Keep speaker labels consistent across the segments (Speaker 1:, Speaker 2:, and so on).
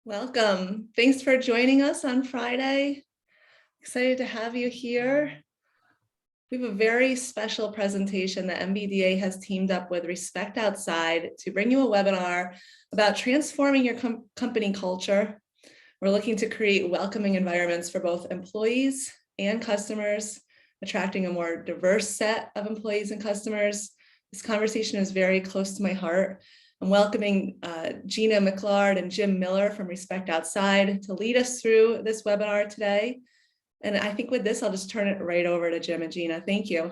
Speaker 1: Welcome. Thanks for joining us on Friday. Excited to have you here. We have a very special presentation that NBDA has teamed up with Respect Outside to bring you a webinar about transforming your company culture. We're looking to create welcoming environments for both employees and customers, attracting a more diverse set of employees and customers. This conversation is very close to my heart. I'm welcoming Gina McLeod and Jim Miller from Respect Outside to lead us through this webinar today. And I think with this, I'll just turn it right over to Jim and Gina. Thank you.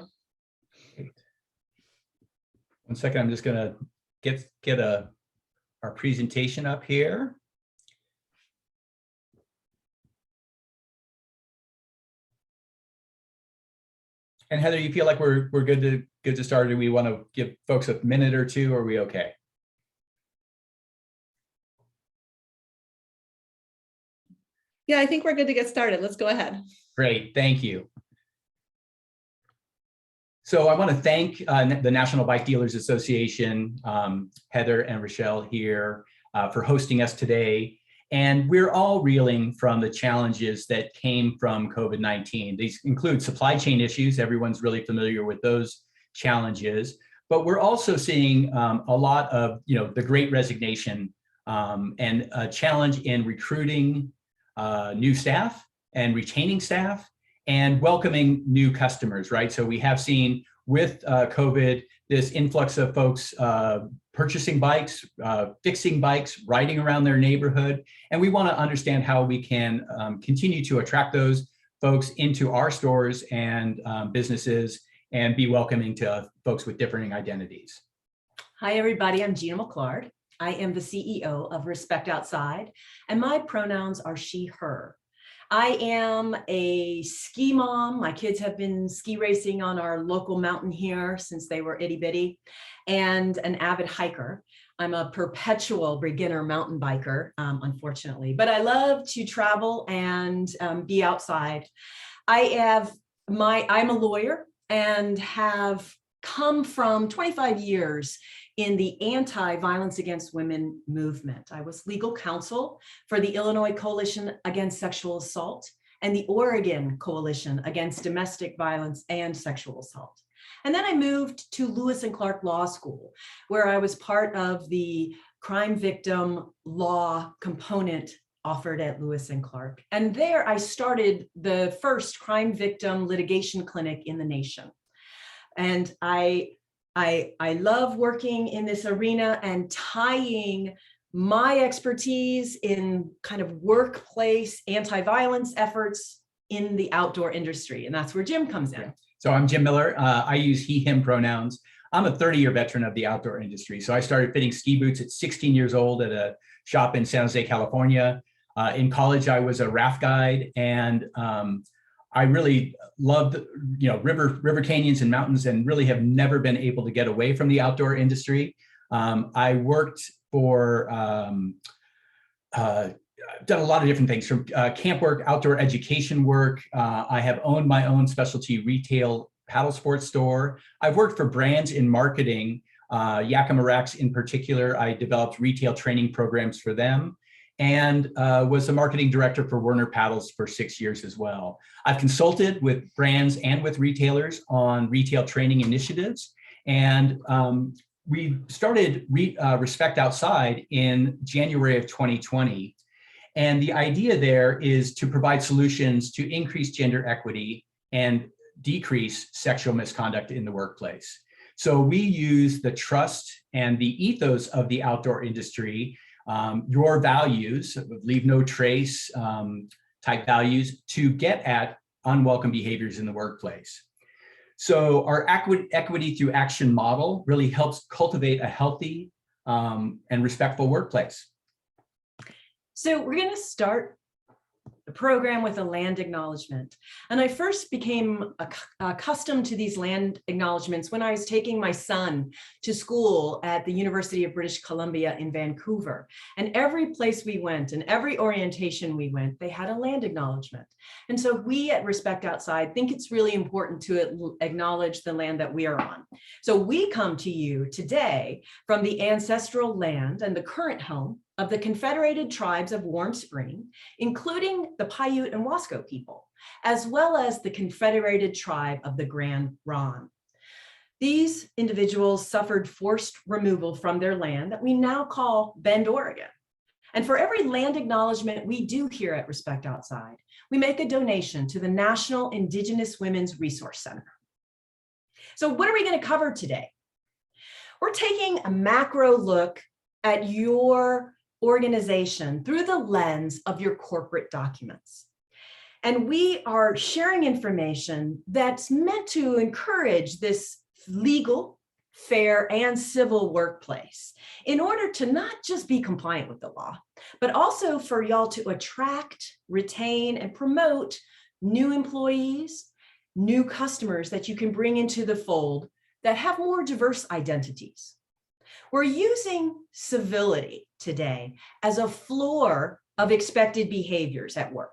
Speaker 2: One second, I'm just gonna get our presentation up here. And Heather, you feel like we're good to start? Do we want to give folks a minute or two, or are we okay?
Speaker 1: Yeah, I think we're good to get started. Let's go ahead.
Speaker 2: Great, thank you. So I want to thank the National Bike Dealers Association, Heather and Rochelle here for hosting us today. And we're all reeling from the challenges that came from COVID-19. These include supply chain issues. Everyone's really familiar with those challenges. But we're also seeing a lot of, the Great Resignation and a challenge in recruiting new staff and retaining staff and welcoming new customers, right? So we have seen with COVID, this influx of folks purchasing bikes, fixing bikes, riding around their neighborhood. And we want to understand how we can continue to attract those folks into our stores and businesses and be welcoming to folks with differing identities.
Speaker 3: Hi, everybody. I'm Gina McLeod. I am the CEO of Respect Outside, and my pronouns are she, her. I am a ski mom. My kids have been ski racing on our local mountain here since they were itty bitty, and an avid hiker. I'm a perpetual beginner mountain biker, unfortunately, but I love to travel and be outside. I'm a lawyer and have come from 25 years in the anti-violence against women movement. I was legal counsel for the Illinois Coalition Against Sexual Assault and the Oregon Coalition Against Domestic Violence and Sexual Assault. And then I moved to Lewis and Clark Law School, where I was part of the crime victim law component offered at Lewis and Clark. And there I started the first crime victim litigation clinic in the nation. And I love working in this arena and tying my expertise in kind of workplace anti-violence efforts in the outdoor industry. And that's where Jim comes in.
Speaker 2: So I'm Jim Miller. I use he, him pronouns. I'm a 30-year veteran of the outdoor industry. So I started fitting ski boots at 16 years old at a shop in San Jose, California. In college, I was a raft guide, and I really loved, river canyons and mountains, and really have never been able to get away from the outdoor industry. I worked for, done a lot of different things, from camp work, outdoor education work. I have owned my own specialty retail paddle sports store. I've worked for brands in marketing, Yakima Racks in particular. I developed retail training programs for them, and was the marketing director for Werner Paddles for 6 years as well. I've consulted with brands and with retailers on retail training initiatives. And we started Respect Outside in January of 2020. And the idea there is to provide solutions to increase gender equity and decrease sexual misconduct in the workplace. So we use the trust and the ethos of the outdoor industry, your values, leave no trace type values, to get at unwelcome behaviors in the workplace. So our equity through action model really helps cultivate a healthy and respectful workplace.
Speaker 3: So we're going to start the program with a land acknowledgement. And I first became accustomed to these land acknowledgements when I was taking my son to school at the University of British Columbia in Vancouver. And every place we went and every orientation we went, they had a land acknowledgement. And so we at Respect Outside think it's really important to acknowledge the land that we are on. So we come to you today from the ancestral land and the current home of the Confederated Tribes of Warm Spring, including the Paiute and Wasco people, as well as the Confederated Tribe of the Grand Ronde. These individuals suffered forced removal from their land that we now call Bend, Oregon. And for every land acknowledgement we do here at Respect Outside, we make a donation to the National Indigenous Women's Resource Center. So what are we going to cover today? We're taking a macro look at your organization through the lens of your corporate documents. And we are sharing information that's meant to encourage this legal, fair, and civil workplace in order to not just be compliant with the law, but also for y'all to attract, retain, and promote new employees, new customers that you can bring into the fold that have more diverse identities. We're using civility today as a floor of expected behaviors at work.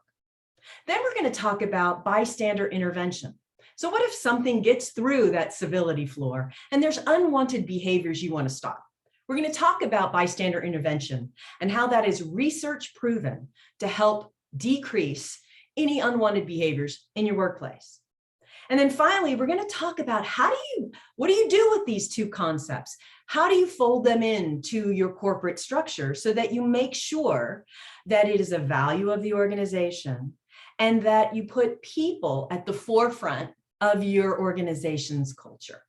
Speaker 3: Then we're going to talk about bystander intervention. So what if something gets through that civility floor and there's unwanted behaviors you want to stop? We're going to talk about bystander intervention and how that is research proven to help decrease any unwanted behaviors in your workplace. And then finally, we're going to talk about what do you do with these two concepts? How do you fold them into your corporate structure so that you make sure that it is a value of the organization and that you put people at the forefront of your organization's culture?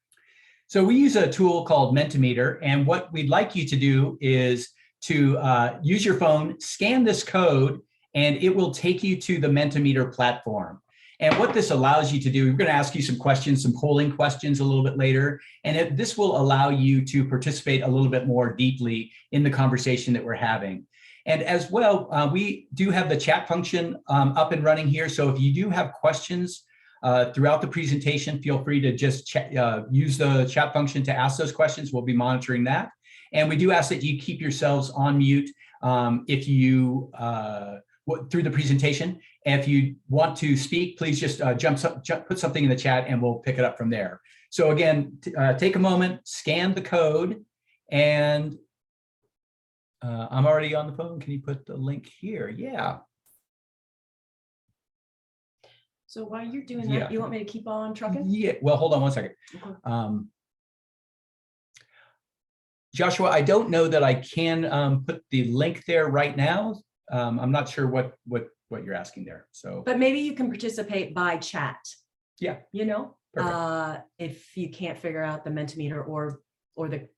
Speaker 2: So we use a tool called Mentimeter, and what we'd like you to do is to use your phone, scan this code, and it will take you to the Mentimeter platform. And what this allows you to do, we're going to ask you some questions, some polling questions a little bit later, and this will allow you to participate a little bit more deeply in the conversation that we're having. And as well, we do have the chat function up and running here. So if you do have questions throughout the presentation, feel free to just use the chat function to ask those questions. We'll be monitoring that. And we do ask that you keep yourselves on mute if you through the presentation. If you want to speak, please just put something in the chat and we'll pick it up from there. So again, take a moment, scan the code, and I'm already on the phone. Can you put the link here? Yeah.
Speaker 3: So while you're doing that, you want me to keep on trucking?
Speaker 2: Yeah, well, hold on one second. Okay. Joshua, I don't know that I can put the link there right now. I'm not sure what you're asking there. So,
Speaker 3: but maybe you can participate by chat.
Speaker 2: Yeah.
Speaker 3: You know, if you can't figure out the Mentimeter or the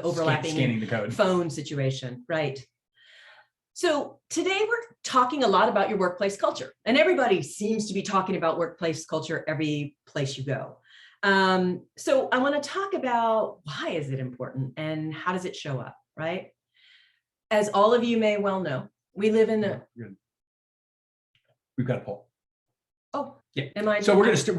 Speaker 3: overlapping
Speaker 2: scanning the code
Speaker 3: phone situation, right? So today we're talking a lot about your workplace culture, and everybody seems to be talking about workplace culture every place you go. So I want to talk about why is it important and how does it show up, right? As all of you may well know, we live in a...
Speaker 2: We've got a poll.
Speaker 3: Oh,
Speaker 2: yeah.
Speaker 3: Am I?
Speaker 2: So we're going to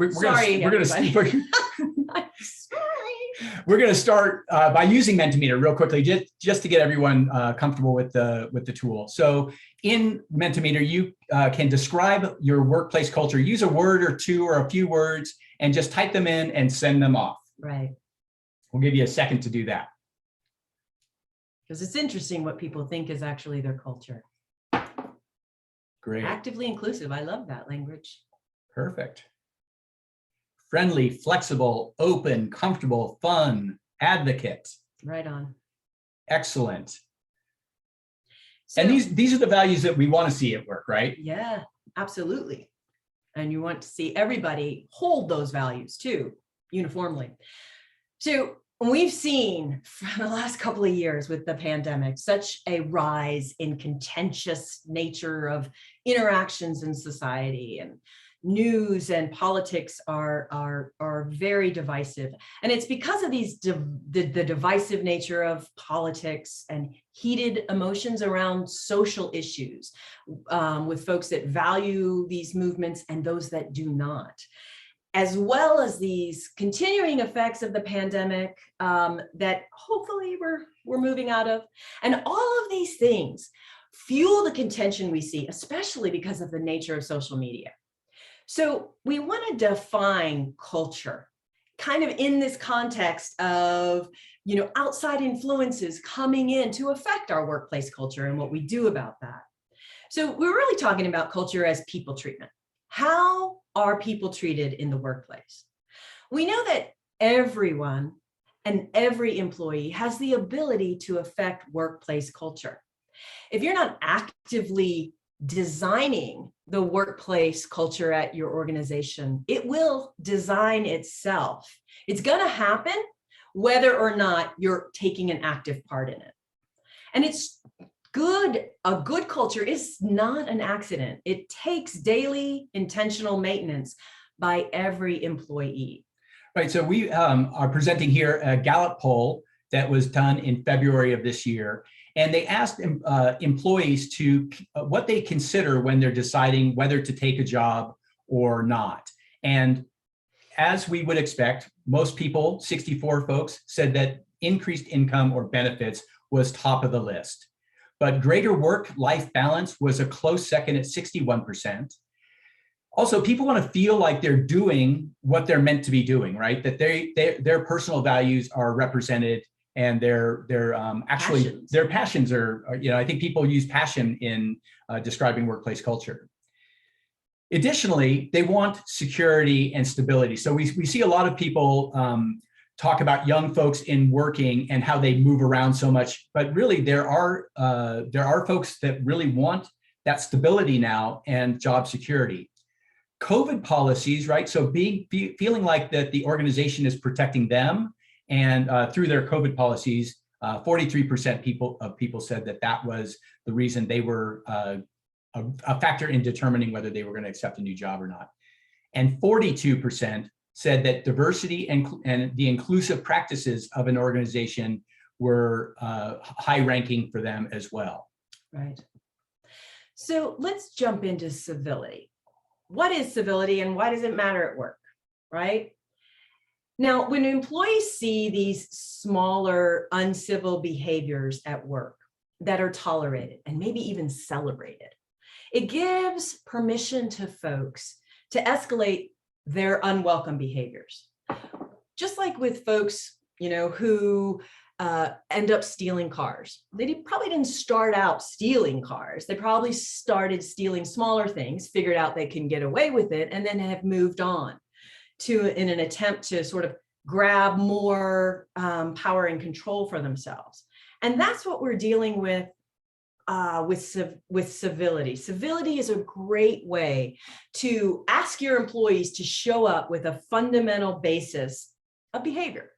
Speaker 2: we're going to start by using Mentimeter real quickly, just to get everyone comfortable with the tool. So in Mentimeter, you can describe your workplace culture. Use a word or two or a few words and just type them in and send them off.
Speaker 3: Right.
Speaker 2: We'll give you a second to do that.
Speaker 3: Because it's interesting what people think is actually their culture.
Speaker 2: Great.
Speaker 3: Actively inclusive. I love that language.
Speaker 2: Perfect. Friendly, flexible, open, comfortable, fun, advocate.
Speaker 3: Right on.
Speaker 2: Excellent.
Speaker 3: So,
Speaker 2: and these are the values that we want to see at work, right?
Speaker 3: Yeah, absolutely. And you want to see everybody hold those values too, uniformly. So we've seen for the last couple of years with the pandemic, such a rise in contentious nature of interactions in society, and news and politics are very divisive. And it's because of the divisive nature of politics and heated emotions around social issues with folks that value these movements and those that do not, as well as these continuing effects of the pandemic that hopefully we're moving out of. And all of these things fuel the contention we see, especially because of the nature of social media. So we want to define culture kind of in this context of, outside influences coming in to affect our workplace culture and what we do about that. So we're really talking about culture as people treatment. How are people treated in the workplace? We know that everyone and every employee has the ability to affect workplace culture. If you're not actively designing the workplace culture at your organization, it will design itself. It's going to happen whether or not you're taking an active part in it. And it's good. A good culture is not an accident. It takes daily intentional maintenance by every employee.
Speaker 2: Right. So we are presenting here a Gallup poll that was done in February of this year. And they asked employees to what they consider when they're deciding whether to take a job or not. And as we would expect, most people, 64 folks, said that increased income or benefits was top of the list. But greater work-life balance was a close second at 61%. Also, people want to feel like they're doing what they're meant to be doing, right? That their personal values are represented, and their passions are, I think people use passion in describing workplace culture. Additionally, they want security and stability. So we see a lot of people talk about young folks in working and how they move around so much, but really there are folks that really want that stability now and job security. COVID policies, right? So feeling like that the organization is protecting them, and through their COVID policies, 43% of people said that was the reason they were a factor in determining whether they were going to accept a new job or not. And 42% said that diversity and the inclusive practices of an organization were high ranking for them as well.
Speaker 3: Right. So let's jump into civility. What is civility and why does it matter at work, right? Now, when employees see these smaller, uncivil behaviors at work that are tolerated and maybe even celebrated, it gives permission to folks to escalate their unwelcome behaviors. Just like with folks, who end up stealing cars. They probably didn't start out stealing cars. They probably started stealing smaller things, figured out they can get away with it, and then have moved on in an attempt to sort of grab more power and control for themselves. And that's what we're dealing with civility. Civility is a great way to ask your employees to show up with a fundamental basis of behavior.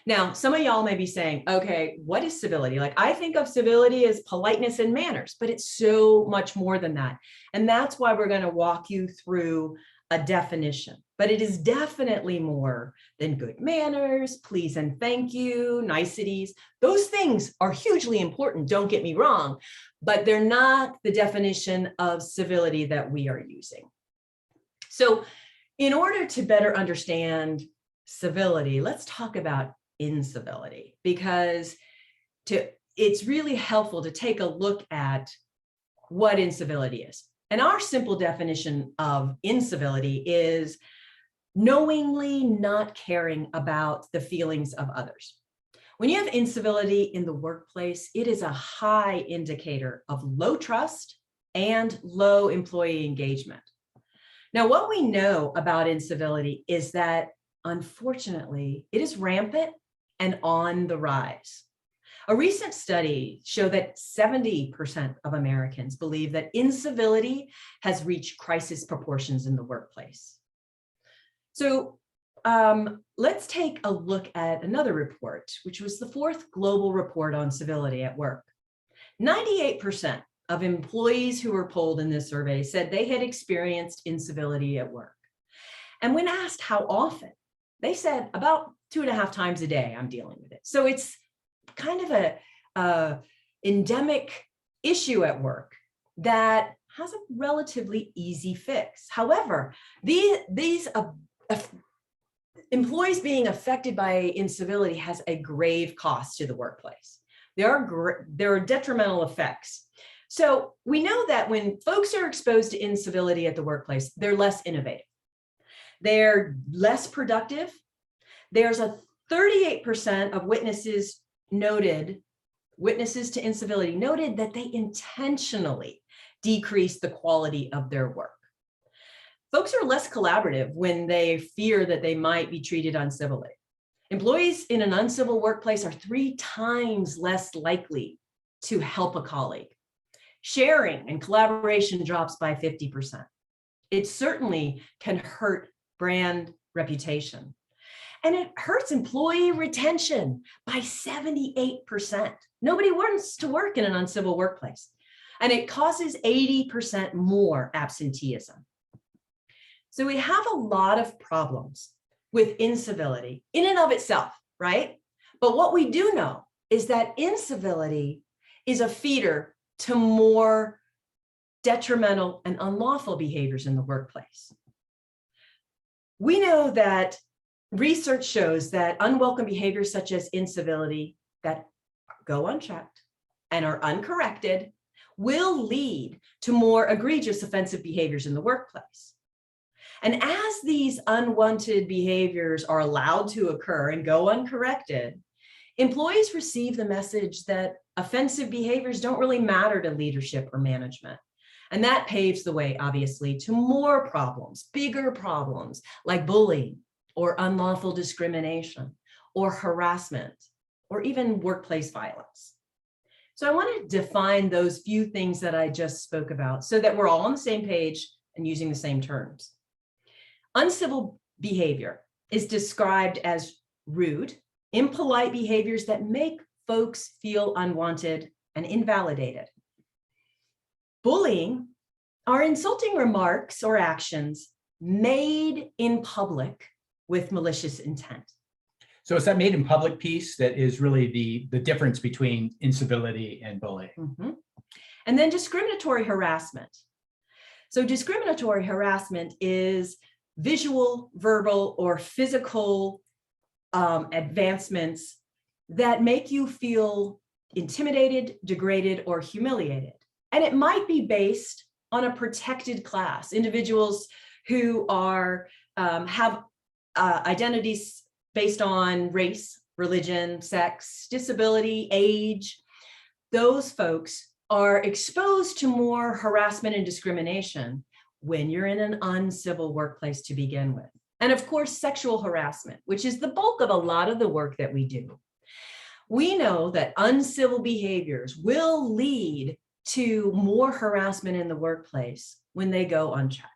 Speaker 3: Now, some of y'all may be saying, okay, what is civility? Like, I think of civility as politeness and manners, but it's so much more than that. And that's why we're going to walk you through a definition. But it is definitely more than good manners, please and thank you, niceties. Those things are hugely important, don't get me wrong, but they're not the definition of civility that we are using. So in order to better understand civility, let's talk about incivility, because it's really helpful to take a look at what incivility is. And our simple definition of incivility is knowingly not caring about the feelings of others. When you have incivility in the workplace, it is a high indicator of low trust and low employee engagement. Now, what we know about incivility is that, unfortunately, it is rampant and on the rise. A recent study showed that 70% of Americans believe that incivility has reached crisis proportions in the workplace. So let's take a look at another report, which was the 4th global report on civility at work. 98% of employees who were polled in this survey said they had experienced incivility at work. And when asked how often, they said about 2.5 times a day I'm dealing with it. So it's kind of a endemic issue at work that has a relatively easy fix. However, these employees being affected by incivility has a grave cost to the workplace. There are detrimental effects. So we know that when folks are exposed to incivility at the workplace, they're less innovative. They're less productive. There's a 38% of witnesses to incivility noted that they intentionally decrease the quality of their work. Folks are less collaborative when they fear that they might be treated uncivilly. Employees in an uncivil workplace are 3 times less likely to help a colleague. Sharing and collaboration drops by 50%. It certainly can hurt brand reputation. And it hurts employee retention by 78%. Nobody wants to work in an uncivil workplace. And it causes 80% more absenteeism. So we have a lot of problems with incivility in and of itself, right? But what we do know is that incivility is a feeder to more detrimental and unlawful behaviors in the workplace. We know that research shows that unwelcome behaviors such as incivility that go unchecked and are uncorrected will lead to more egregious offensive behaviors in the workplace. And as these unwanted behaviors are allowed to occur and go uncorrected, employees receive the message that offensive behaviors don't really matter to leadership or management. And that paves the way, obviously, to more problems, bigger problems like bullying or unlawful discrimination or harassment or even workplace violence. So I want to define those few things that I just spoke about so that we're all on the same page and using the same terms. Uncivil behavior is described as rude, impolite behaviors that make folks feel unwanted and invalidated. Bullying are insulting remarks or actions made in public with malicious intent.
Speaker 2: So it's that made in public piece that is really the difference between incivility and bullying.
Speaker 3: Mm-hmm. And then discriminatory harassment. So discriminatory harassment is visual, verbal, or physical advancements that make you feel intimidated, degraded, or humiliated. And it might be based on a protected class, individuals who are have identities based on race, religion, sex, disability, age. Those folks are exposed to more harassment and discrimination when you're in an uncivil workplace to begin with. And of course, sexual harassment, which is the bulk of a lot of the work that we do. We know that uncivil behaviors will lead to more harassment in the workplace when they go unchecked.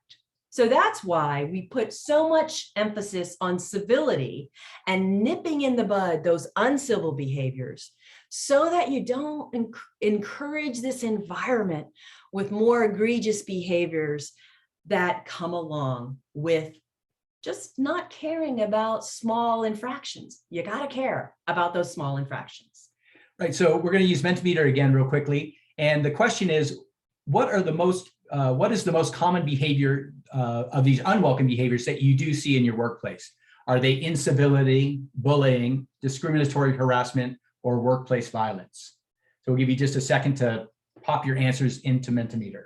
Speaker 3: So that's why we put so much emphasis on civility and nipping in the bud those uncivil behaviors so that you don't encourage this environment with more egregious behaviors that come along with just not caring about small infractions. You got to care about those small infractions.
Speaker 2: Right. So we're going to use Mentimeter again real quickly. And the question is, what is the most common behavior of these unwelcome behaviors that you do see in your workplace? Are they incivility, bullying, discriminatory harassment, or workplace violence? So we'll give you just a second to pop your answers into Mentimeter.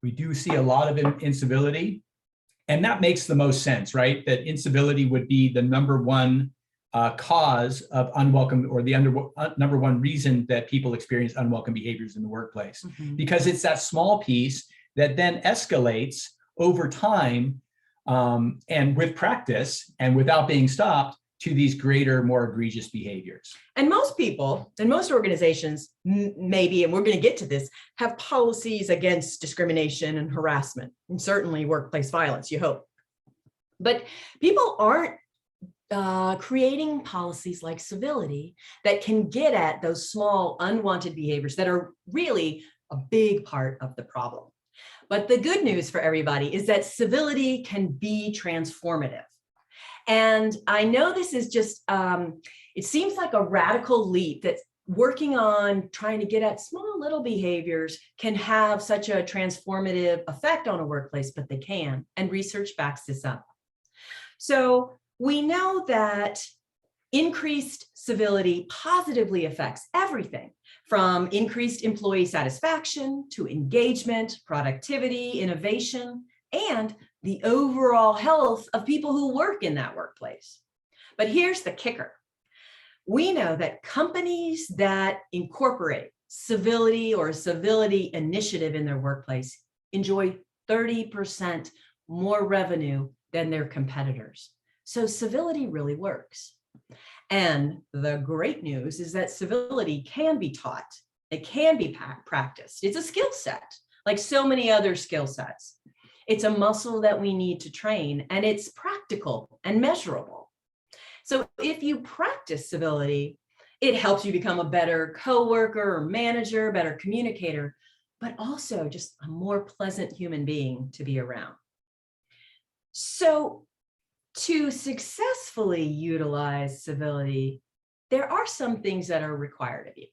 Speaker 2: We do see a lot of incivility, and that makes the most sense, right? That incivility would be the number one cause of unwelcome, or the number one reason that people experience unwelcome behaviors in the workplace, because it's that small piece that then escalates over time and with practice and without being stopped to these greater, more egregious behaviors.
Speaker 3: And most people and most organizations, maybe, and we're going to get to this, have policies against discrimination and harassment, and certainly workplace violence, you hope. But people aren't creating policies like civility that can get at those small unwanted behaviors that are really a big part of the problem. But the good news for everybody is that civility can be transformative. And I know this is just, it seems like a radical leap that working on trying to get at small little behaviors can have such a transformative effect on a workplace, but they can, and research backs this up. So we know that Increased civility positively affects everything from increased employee satisfaction to engagement, productivity, innovation, and the overall health of people who work in that workplace. But here's the kicker. We know that companies that incorporate civility or a civility initiative in their workplace enjoy 30% more revenue than their competitors. So civility really works. And the great news is that civility can be taught. It can be practiced. It's a skill set, like so many other skill sets. It's a muscle that we need to train, and it's practical and measurable. So if you practice civility, it helps you become a better coworker or manager, better communicator, but also just a more pleasant human being to be around. So to successfully utilize civility, there are some things that are required of you.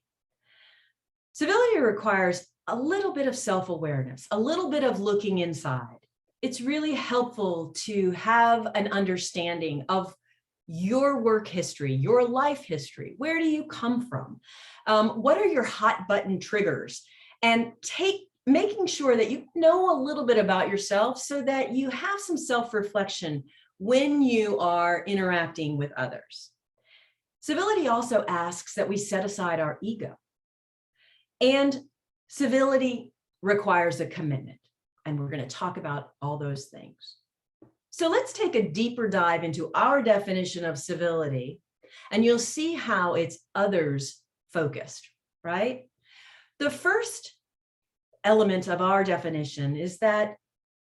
Speaker 3: Civility requires a little bit of self-awareness, a little bit of looking inside. It's really helpful to have an understanding of your work history, your life history. Where do you come from? What are your hot button triggers? And making sure that you know a little bit about yourself so that you have some self-reflection when you are interacting with others. Civility also asks that we set aside our ego. And civility requires a commitment. And we're going to talk about all those things. So let's take a deeper dive into our definition of civility, and you'll see how it's others focused, right? The first element of our definition is that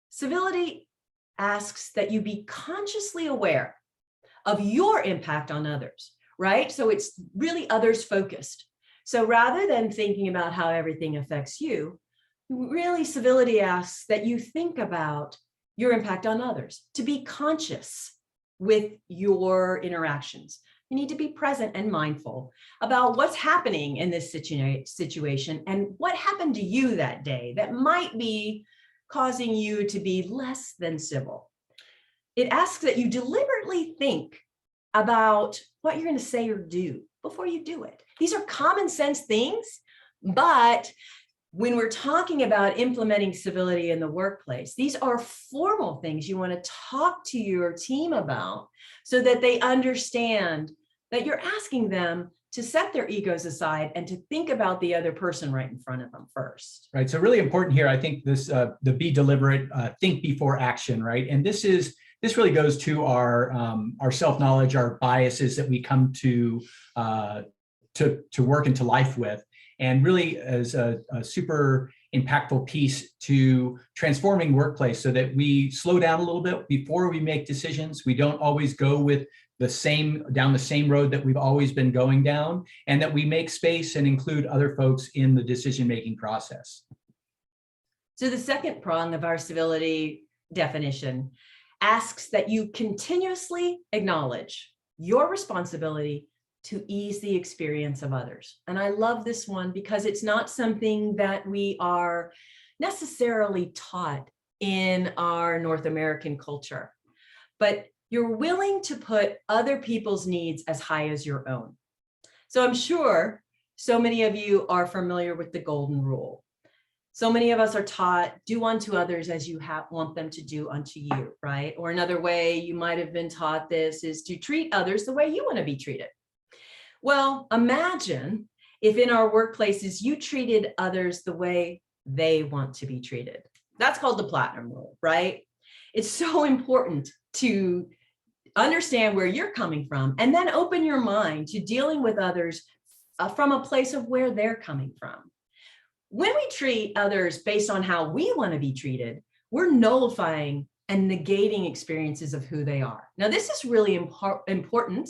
Speaker 3: civility asks that you be consciously aware of your impact on others, right? So it's really others focused. So rather than thinking about how everything affects you, really civility asks that you think about your impact on others, to be conscious with your interactions. You need to be present and mindful about what's happening in this situation and what happened to you that day that might be causing you to be less than civil. It asks that you deliberately think about what you're going to say or do before you do it. These are common sense things, but when we're talking about implementing civility in the workplace, these are formal things you want to talk to your team about so that they understand that you're asking them to set their egos aside and to think about the other person right in front of them first.
Speaker 2: Right. So really important here, I think this, the be deliberate, think before action, right? And this really goes to our self-knowledge, our biases that we come to work into life with. And really as a super impactful piece to transforming workplace so that we slow down a little bit before we make decisions. We don't always go with down the same road that we've always been going down, and that we make space and include other folks in the decision-making process.
Speaker 3: So the second prong of our civility definition asks that you continuously acknowledge your responsibility to ease the experience of others. And I love this one because it's not something that we are necessarily taught in our North American culture, but you're willing to put other people's needs as high as your own. So I'm sure so many of you are familiar with the golden rule. So many of us are taught, do unto others as you want them to do unto you, right? Or another way you might have been taught this is to treat others the way you want to be treated. Well, imagine if in our workplaces, you treated others the way they want to be treated. That's called the platinum rule, right? It's so important to understand where you're coming from and then open your mind to dealing with others from a place of where they're coming from. When we treat others based on how we want to be treated, we're nullifying and negating experiences of who they are. Now, this is really important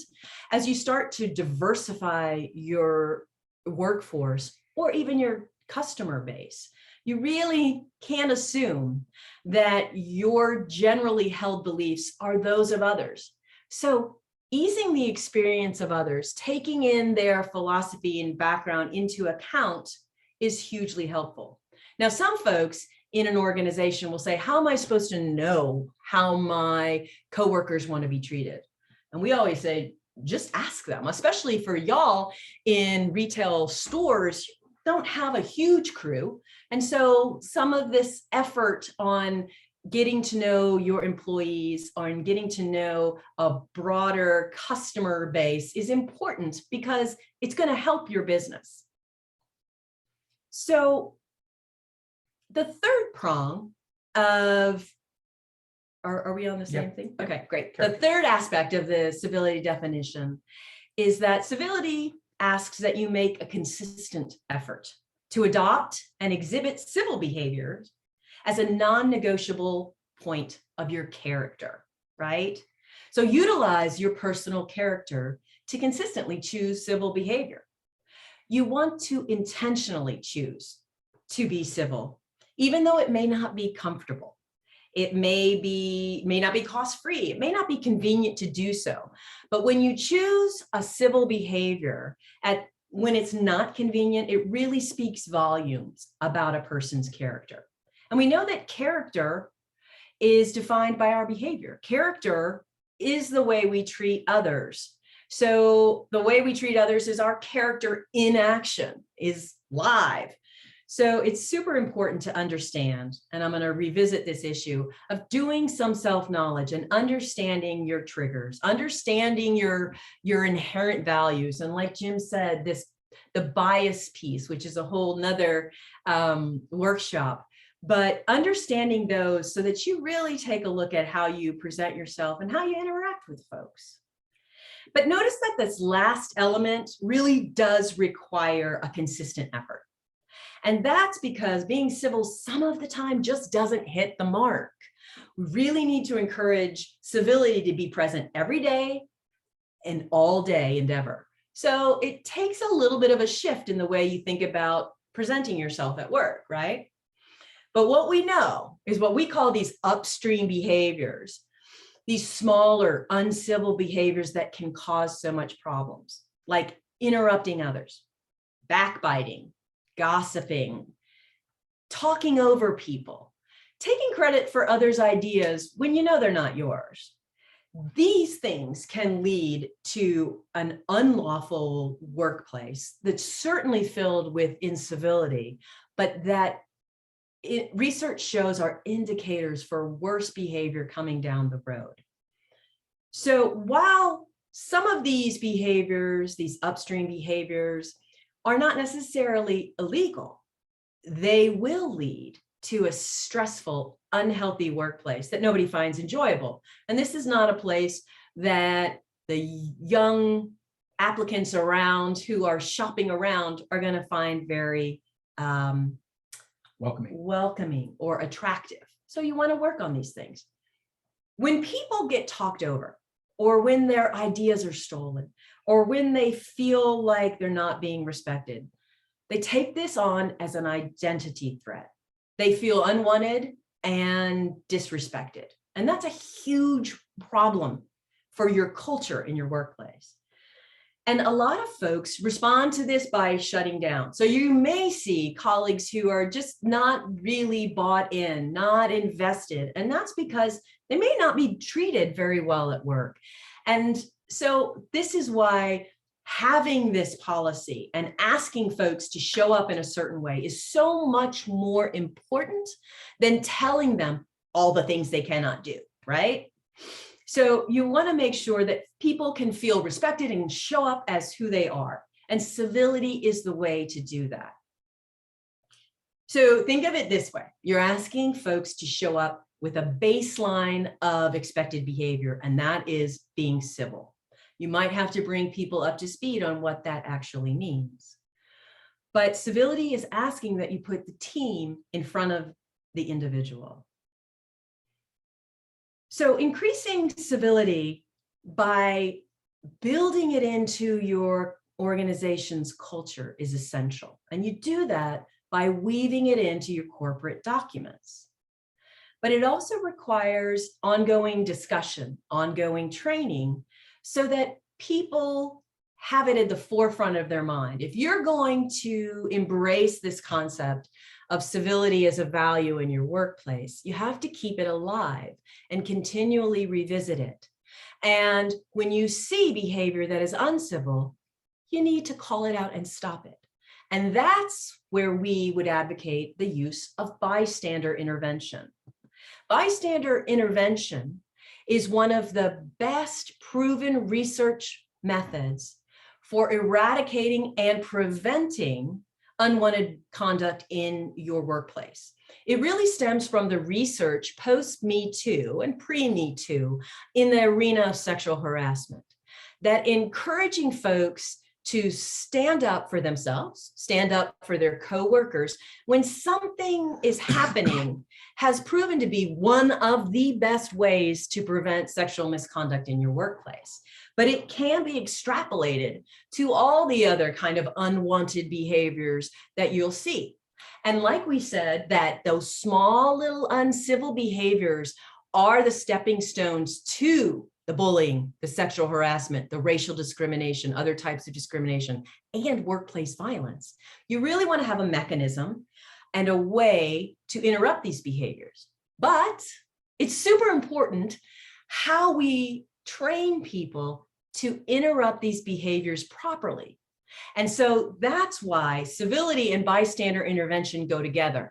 Speaker 3: as you start to diversify your workforce or even your customer base. You really can't assume that your generally held beliefs are those of others. So easing the experience of others, taking in their philosophy and background into account is hugely helpful. Now, some folks in an organization will say, how am I supposed to know how my coworkers want to be treated? And we always say, just ask them, especially for y'all in retail stores, you don't have a huge crew. And so some of this effort on getting to know your employees or in getting to know a broader customer base is important because it's going to help your business. So the third prong of, are we on the same thing? Okay, great. The third aspect of the civility definition is that civility asks that you make a consistent effort to adopt and exhibit civil behaviors as a non-negotiable point of your character, right? So utilize your personal character to consistently choose civil behavior. You want to intentionally choose to be civil, even though it may not be comfortable. It may not be cost-free. It may not be convenient to do so. But when you choose a civil behavior when it's not convenient, it really speaks volumes about a person's character. And we know that character is defined by our behavior. Character is the way we treat others. So the way we treat others is our character in action, is live. So it's super important to understand, and I'm going to revisit this issue of doing some self-knowledge and understanding your triggers, understanding your inherent values. And like Jim said, the bias piece, which is a whole nother workshop, but understanding those so that you really take a look at how you present yourself and how you interact with folks. But notice that this last element really does require a consistent effort. And that's because being civil some of the time just doesn't hit the mark. We really need to encourage civility to be present every day and all day endeavor. So it takes a little bit of a shift in the way you think about presenting yourself at work, right? But what we know is what we call these upstream behaviors, these smaller uncivil behaviors that can cause so much problems, like interrupting others, backbiting, gossiping, talking over people, taking credit for others' ideas when you know they're not yours. These things can lead to an unlawful workplace that's certainly filled with incivility, but that research shows are indicators for worse behavior coming down the road. So while some of these behaviors, these upstream behaviors, are not necessarily illegal, they will lead to a stressful, unhealthy workplace that nobody finds enjoyable. And this is not a place that the young applicants around who are shopping around are going to find very welcoming or attractive. So you want to work on these things. When people get talked over, or when their ideas are stolen, or when they feel like they're not being respected, they take this on as an identity threat. They feel unwanted and disrespected. And that's a huge problem for your culture in your workplace. And a lot of folks respond to this by shutting down. So you may see colleagues who are just not really bought in, not invested. And that's because they may not be treated very well at work. And so this is why having this policy and asking folks to show up in a certain way is so much more important than telling them all the things they cannot do, right? So you want to make sure that people can feel respected and show up as who they are. And civility is the way to do that. So think of it this way. You're asking folks to show up with a baseline of expected behavior, and that is being civil. You might have to bring people up to speed on what that actually means. But civility is asking that you put the team in front of the individual. So increasing civility by building it into your organization's culture is essential. And you do that by weaving it into your corporate documents. But it also requires ongoing discussion, ongoing training, so that people have it at the forefront of their mind. If you're going to embrace this concept of civility as a value in your workplace, you have to keep it alive and continually revisit it. And when you see behavior that is uncivil, you need to call it out and stop it. And that's where we would advocate the use of bystander intervention. Bystander intervention is one of the best proven research methods for eradicating and preventing unwanted conduct in your workplace. It really stems from the research post-Me Too and pre-Me Too in the arena of sexual harassment, that encouraging folks to stand up for themselves, stand up for their coworkers when something is happening has proven to be one of the best ways to prevent sexual misconduct in your workplace. But it can be extrapolated to all the other kind of unwanted behaviors that you'll see. And like we said, that those small little uncivil behaviors are the stepping stones to the bullying, the sexual harassment, the racial discrimination, other types of discrimination, and workplace violence. You really want to have a mechanism and a way to interrupt these behaviors. But it's super important how we train people to interrupt these behaviors properly. And so that's why civility and bystander intervention go together.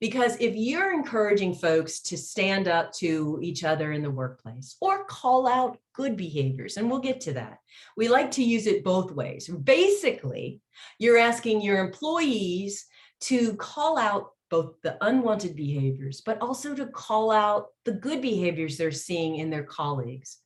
Speaker 3: Because if you're encouraging folks to stand up to each other in the workplace or call out good behaviors, and we'll get to that, we like to use it both ways. Basically, you're asking your employees to call out both the unwanted behaviors, but also to call out the good behaviors they're seeing in their colleagues,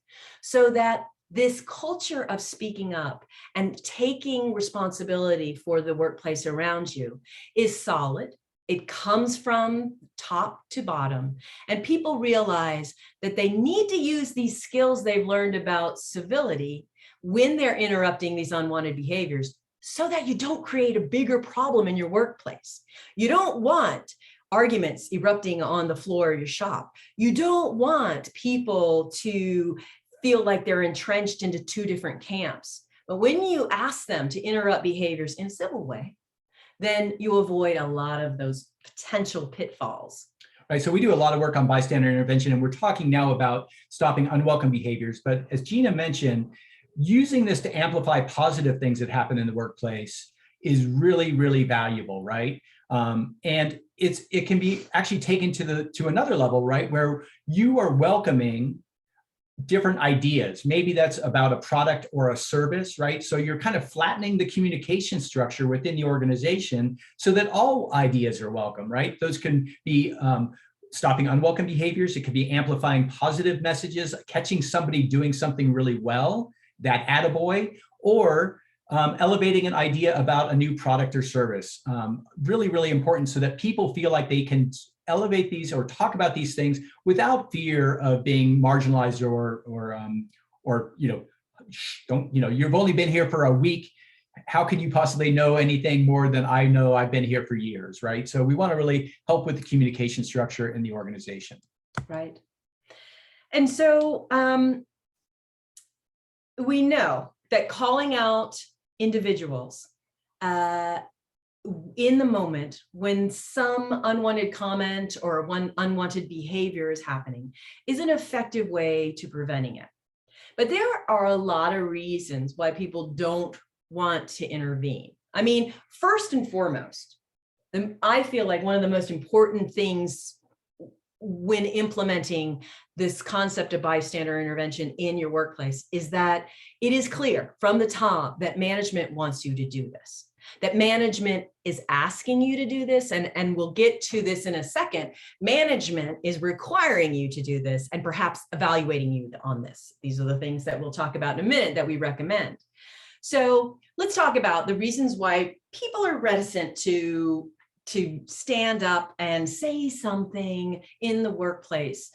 Speaker 3: so that this culture of speaking up and taking responsibility for the workplace around you is solid. It comes from top to bottom, and people realize that they need to use these skills they've learned about civility when they're interrupting these unwanted behaviors, so that you don't create a bigger problem in your workplace. You don't want arguments erupting on the floor of your shop. You don't want people to feel like they're entrenched into two different camps. But when you ask them to interrupt behaviors in a civil way, then you avoid a lot of those potential pitfalls.
Speaker 2: Right, so we do a lot of work on bystander intervention, and we're talking now about stopping unwelcome behaviors. But as Gina mentioned, using this to amplify positive things that happen in the workplace is really, really valuable, right? And it can be actually taken to another level, right, where you are welcoming different ideas. Maybe that's about a product or a service, right? So you're kind of flattening the communication structure within the organization so that all ideas are welcome, right? Those can be stopping unwelcome behaviors. It could be amplifying positive messages, catching somebody doing something really well, that attaboy, or elevating an idea about a new product or service. Really, really important so that people feel like they can elevate these or talk about these things without fear of being marginalized or you've only been here for a week. How can you possibly know anything more than I know? I've been here for years, right? So we want to really help with the communication structure in the organization. Right.
Speaker 3: And so we know that calling out individuals in the moment when some unwanted comment or one unwanted behavior is happening is an effective way to preventing it. But there are a lot of reasons why people don't want to intervene. I mean, first and foremost, I feel like one of the most important things when implementing this concept of bystander intervention in your workplace is that it is clear from the top that management wants you to do this, that management is asking you to do this, and we'll get to this in a second. Management is requiring you to do this and perhaps evaluating you on this. These are the things that we'll talk about in a minute that we recommend. So let's talk about the reasons why people are reticent to stand up and say something in the workplace.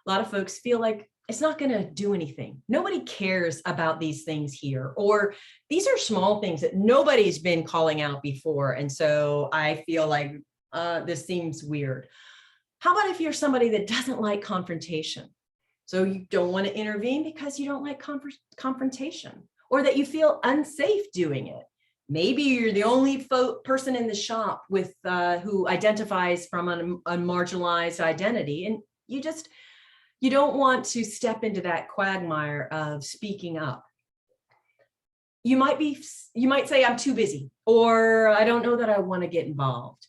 Speaker 3: A lot of folks feel like it's not going to do anything. Nobody cares about these things here, or these are small things that nobody's been calling out before. And so I feel like this seems weird. How about if you're somebody that doesn't like confrontation? So you don't want to intervene because you don't like confrontation, or that you feel unsafe doing it. Maybe you're the only person in the shop with who identifies from a marginalized identity, and you you don't want to step into that quagmire of speaking up. You might say, I'm too busy, or I don't know that I want to get involved.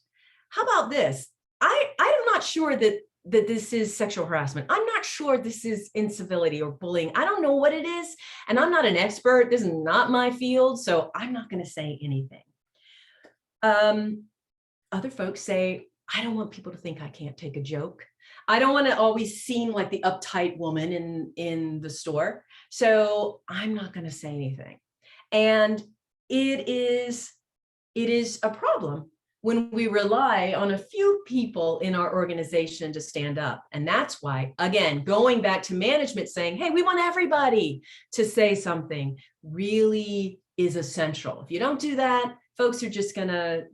Speaker 3: How about this? I'm not sure that this is sexual harassment. I'm not sure this is incivility or bullying. I don't know what it is. And I'm not an expert. This is not my field. So I'm not going to say anything. Other folks say, I don't want people to think I can't take a joke. I don't want to always seem like the uptight woman in the store. So I'm not going to say anything. And it is a problem when we rely on a few people in our organization to stand up. And that's why, again, going back to management saying, hey, we want everybody to say something really is essential. If you don't do that, folks are just going to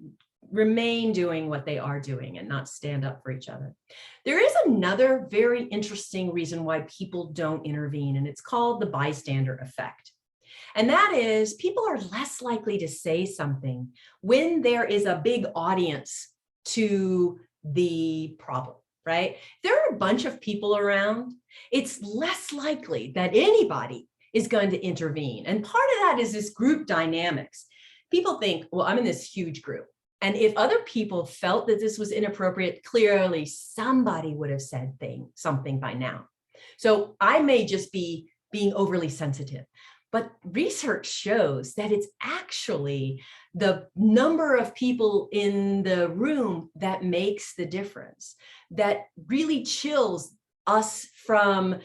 Speaker 3: remain doing what they are doing and not stand up for each other. There is another very interesting reason why people don't intervene, and it's called the bystander effect. And that is, people are less likely to say something when there is a big audience to the problem, right? If there are a bunch of people around, it's less likely that anybody is going to intervene. And part of that is this group dynamics. People think, well, I'm in this huge group. And if other people felt that this was inappropriate, clearly somebody would have said something by now. So I may just be being overly sensitive. But research shows that it's actually the number of people in the room that makes the difference, that really chills us from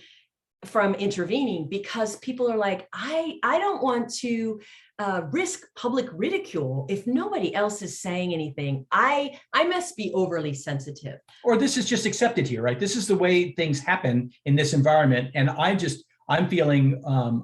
Speaker 3: intervening, because people are like, I don't want to risk public ridicule if nobody else is saying anything. I must be overly sensitive.
Speaker 2: Or this is just accepted here, right? This is the way things happen in this environment. And I'm feeling,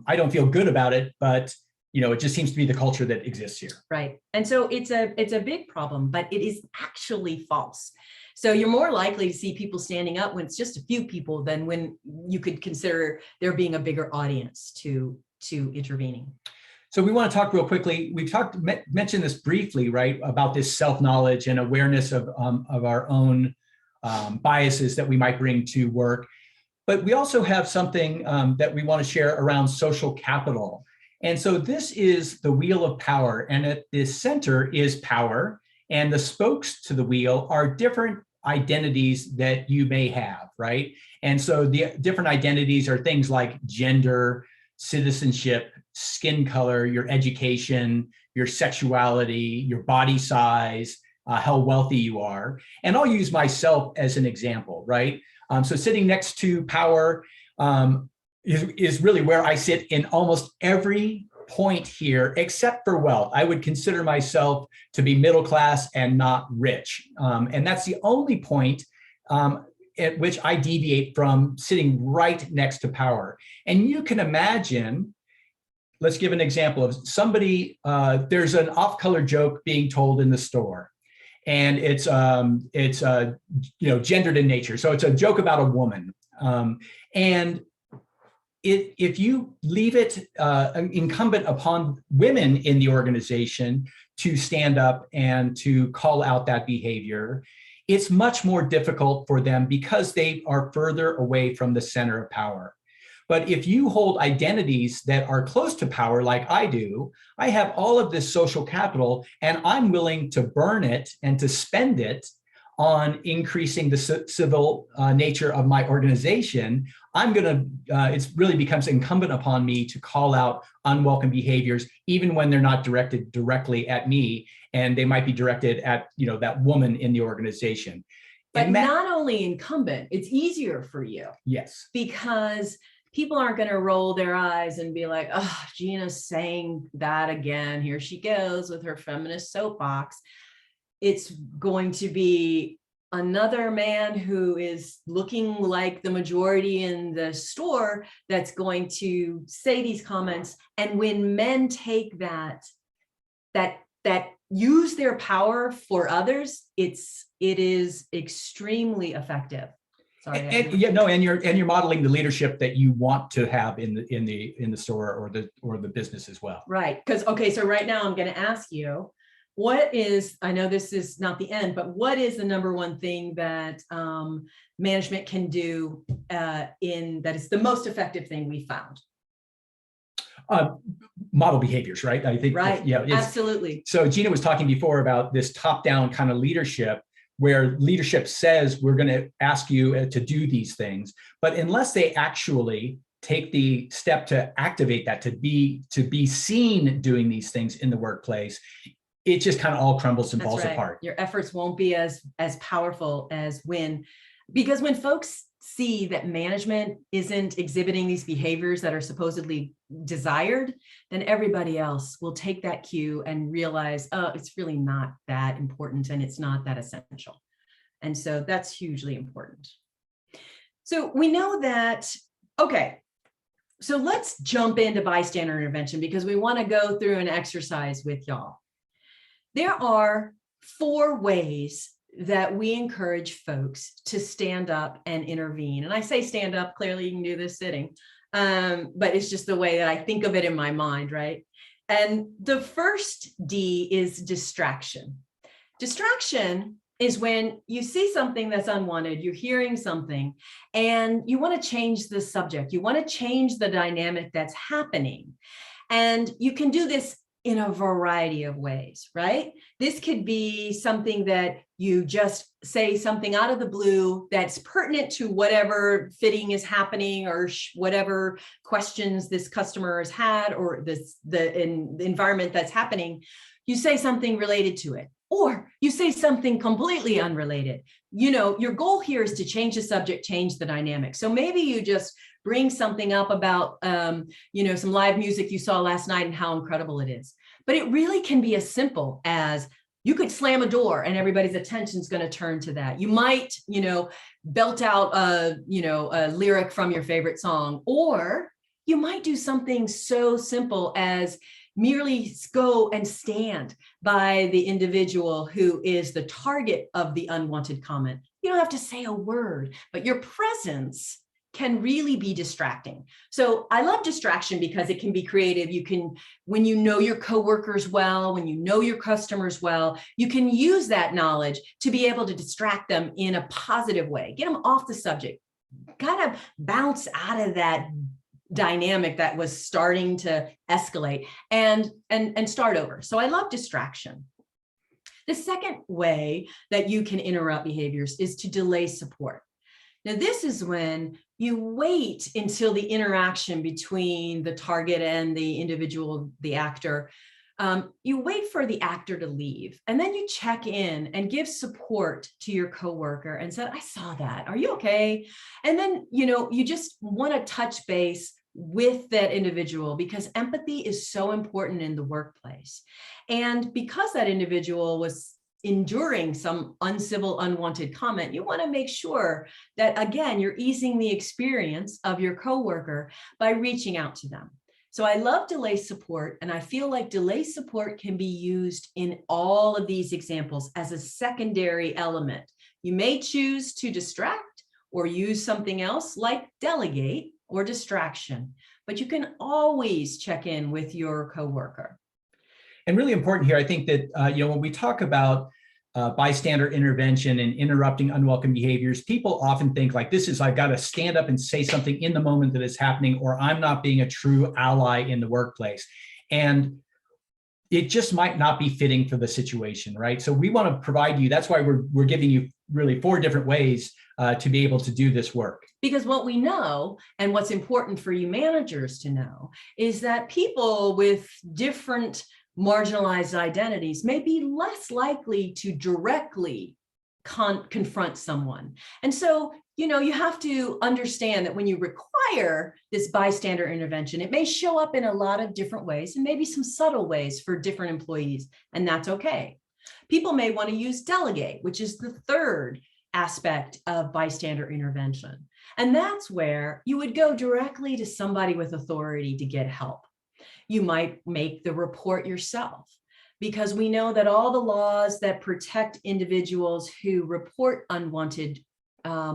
Speaker 2: I don't feel good about it, but it just seems to be the culture that exists here.
Speaker 3: Right. And so it's a big problem, but it is actually false. So you're more likely to see people standing up when it's just a few people than when you could consider there being a bigger audience to intervening.
Speaker 2: So we want to talk real quickly. We've mentioned this briefly, right, about this self-knowledge and awareness of our own biases that we might bring to work. But we also have something that we want to share around social capital. And so this is the wheel of power, and at the center is power, and the spokes to the wheel are different identities that you may have, right? And so the different identities are things like gender, citizenship, skin color, your education, your sexuality, your body size, how wealthy you are. And I'll use myself as an example, right? So sitting next to power is really where I sit in almost every point here, except for wealth. I would consider myself to be middle class and not rich. And that's the only point at which I deviate from sitting right next to power. And you can imagine, let's give an example of somebody, there's an off-color joke being told in the store. And it's gendered in nature. So it's a joke about a woman. And if you leave it incumbent upon women in the organization to stand up and to call out that behavior, it's much more difficult for them because they are further away from the center of power. But if you hold identities that are close to power, like I do, I have all of this social capital, and I'm willing to burn it and to spend it on increasing the civil nature of my organization. It really becomes incumbent upon me to call out unwelcome behaviors, even when they're not directed directly at me, and they might be directed at that woman in the organization.
Speaker 3: But not only incumbent, it's easier for you.
Speaker 2: Yes.
Speaker 3: Because people aren't going to roll their eyes and be like, oh, Gina's saying that again. Here she goes with her feminist soapbox. It's going to be another man who is looking like the majority in the store that's going to say these comments. And when men take that use their power for others, it is extremely effective. Sorry.
Speaker 2: And you're modeling the leadership that you want to have in the store or the business as well.
Speaker 3: Right. Because, okay, so right now I'm going to ask you, what is, I know this is not the end, but what is the number one thing that management can do that is the most effective thing we found?
Speaker 2: Model behaviors, right? I think,
Speaker 3: right.
Speaker 2: Yeah,
Speaker 3: Absolutely.
Speaker 2: So Gina was talking before about this top-down kind of leadership, where leadership says we're going to ask you to do these things, but unless they actually take the step to activate that, to be seen doing these things in the workplace, it just kind of all crumbles and falls apart.
Speaker 3: Your efforts won't be as powerful as because when folks see that management isn't exhibiting these behaviors that are supposedly desired, then everybody else will take that cue and realize, oh, it's really not that important and it's not that essential. And so that's hugely important. So we know that, okay, so let's jump into bystander intervention because we want to go through an exercise with y'all. There are 4 ways that we encourage folks to stand up and intervene. And I say stand up, clearly you can do this sitting, but it's just the way that I think of it in my mind, right? And the first D is distraction. Distraction is when you see something that's unwanted, you're hearing something, and you want to change the subject. You want to change the dynamic that's happening. And you can do this in a variety of ways, right? This could be something that you just say something out of the blue that's pertinent to whatever fitting is happening or whatever questions this customer has had or the environment that's happening. You say something related to it, or you say something completely unrelated. You know, your goal here is to change the subject, change the dynamic. So maybe you just bring something up about, some live music you saw last night and how incredible it is. But it really can be as simple as you could slam a door and everybody's attention is going to turn to that. You might, belt out a lyric from your favorite song, or you might do something so simple as merely go and stand by the individual who is the target of the unwanted comment. You don't have to say a word, but your presence can really be distracting. So I love distraction because it can be creative. You can, when you know your coworkers well, when you know your customers well, you can use that knowledge to be able to distract them in a positive way, get them off the subject, kind of bounce out of that dynamic that was starting to escalate and start over. So I love distraction. The second way that you can interrupt behaviors is to delay support. Now, this is when you wait until the interaction between the target and the individual, the actor, you wait for the actor to leave, and then you check in and give support to your coworker and say, I saw that. Are you okay? And then, you just want to touch base with that individual because empathy is so important in the workplace. And because that individual was enduring some uncivil, unwanted comment, you want to make sure that, again, you're easing the experience of your coworker by reaching out to them. So I love delay support, and I feel like delay support can be used in all of these examples as a secondary element. You may choose to distract or use something else like delegate or distraction, but you can always check in with your coworker.
Speaker 2: And really important here, I think that, when we talk about bystander intervention and interrupting unwelcome behaviors, people often think like this is, I've got to stand up and say something in the moment that is happening, or I'm not being a true ally in the workplace. And it just might not be fitting for the situation, right? So we want to provide you, that's why we're giving you really 4 different ways to be able to do this work.
Speaker 3: Because what we know, and what's important for you managers to know, is that people with different marginalized identities may be less likely to directly confront someone. And so, you have to understand that when you require this bystander intervention, it may show up in a lot of different ways and maybe some subtle ways for different employees, and that's okay. People may want to use delegate, which is the third aspect of bystander intervention. And that's where you would go directly to somebody with authority to get help. You might make the report yourself, because we know that all the laws that protect individuals who report unwanted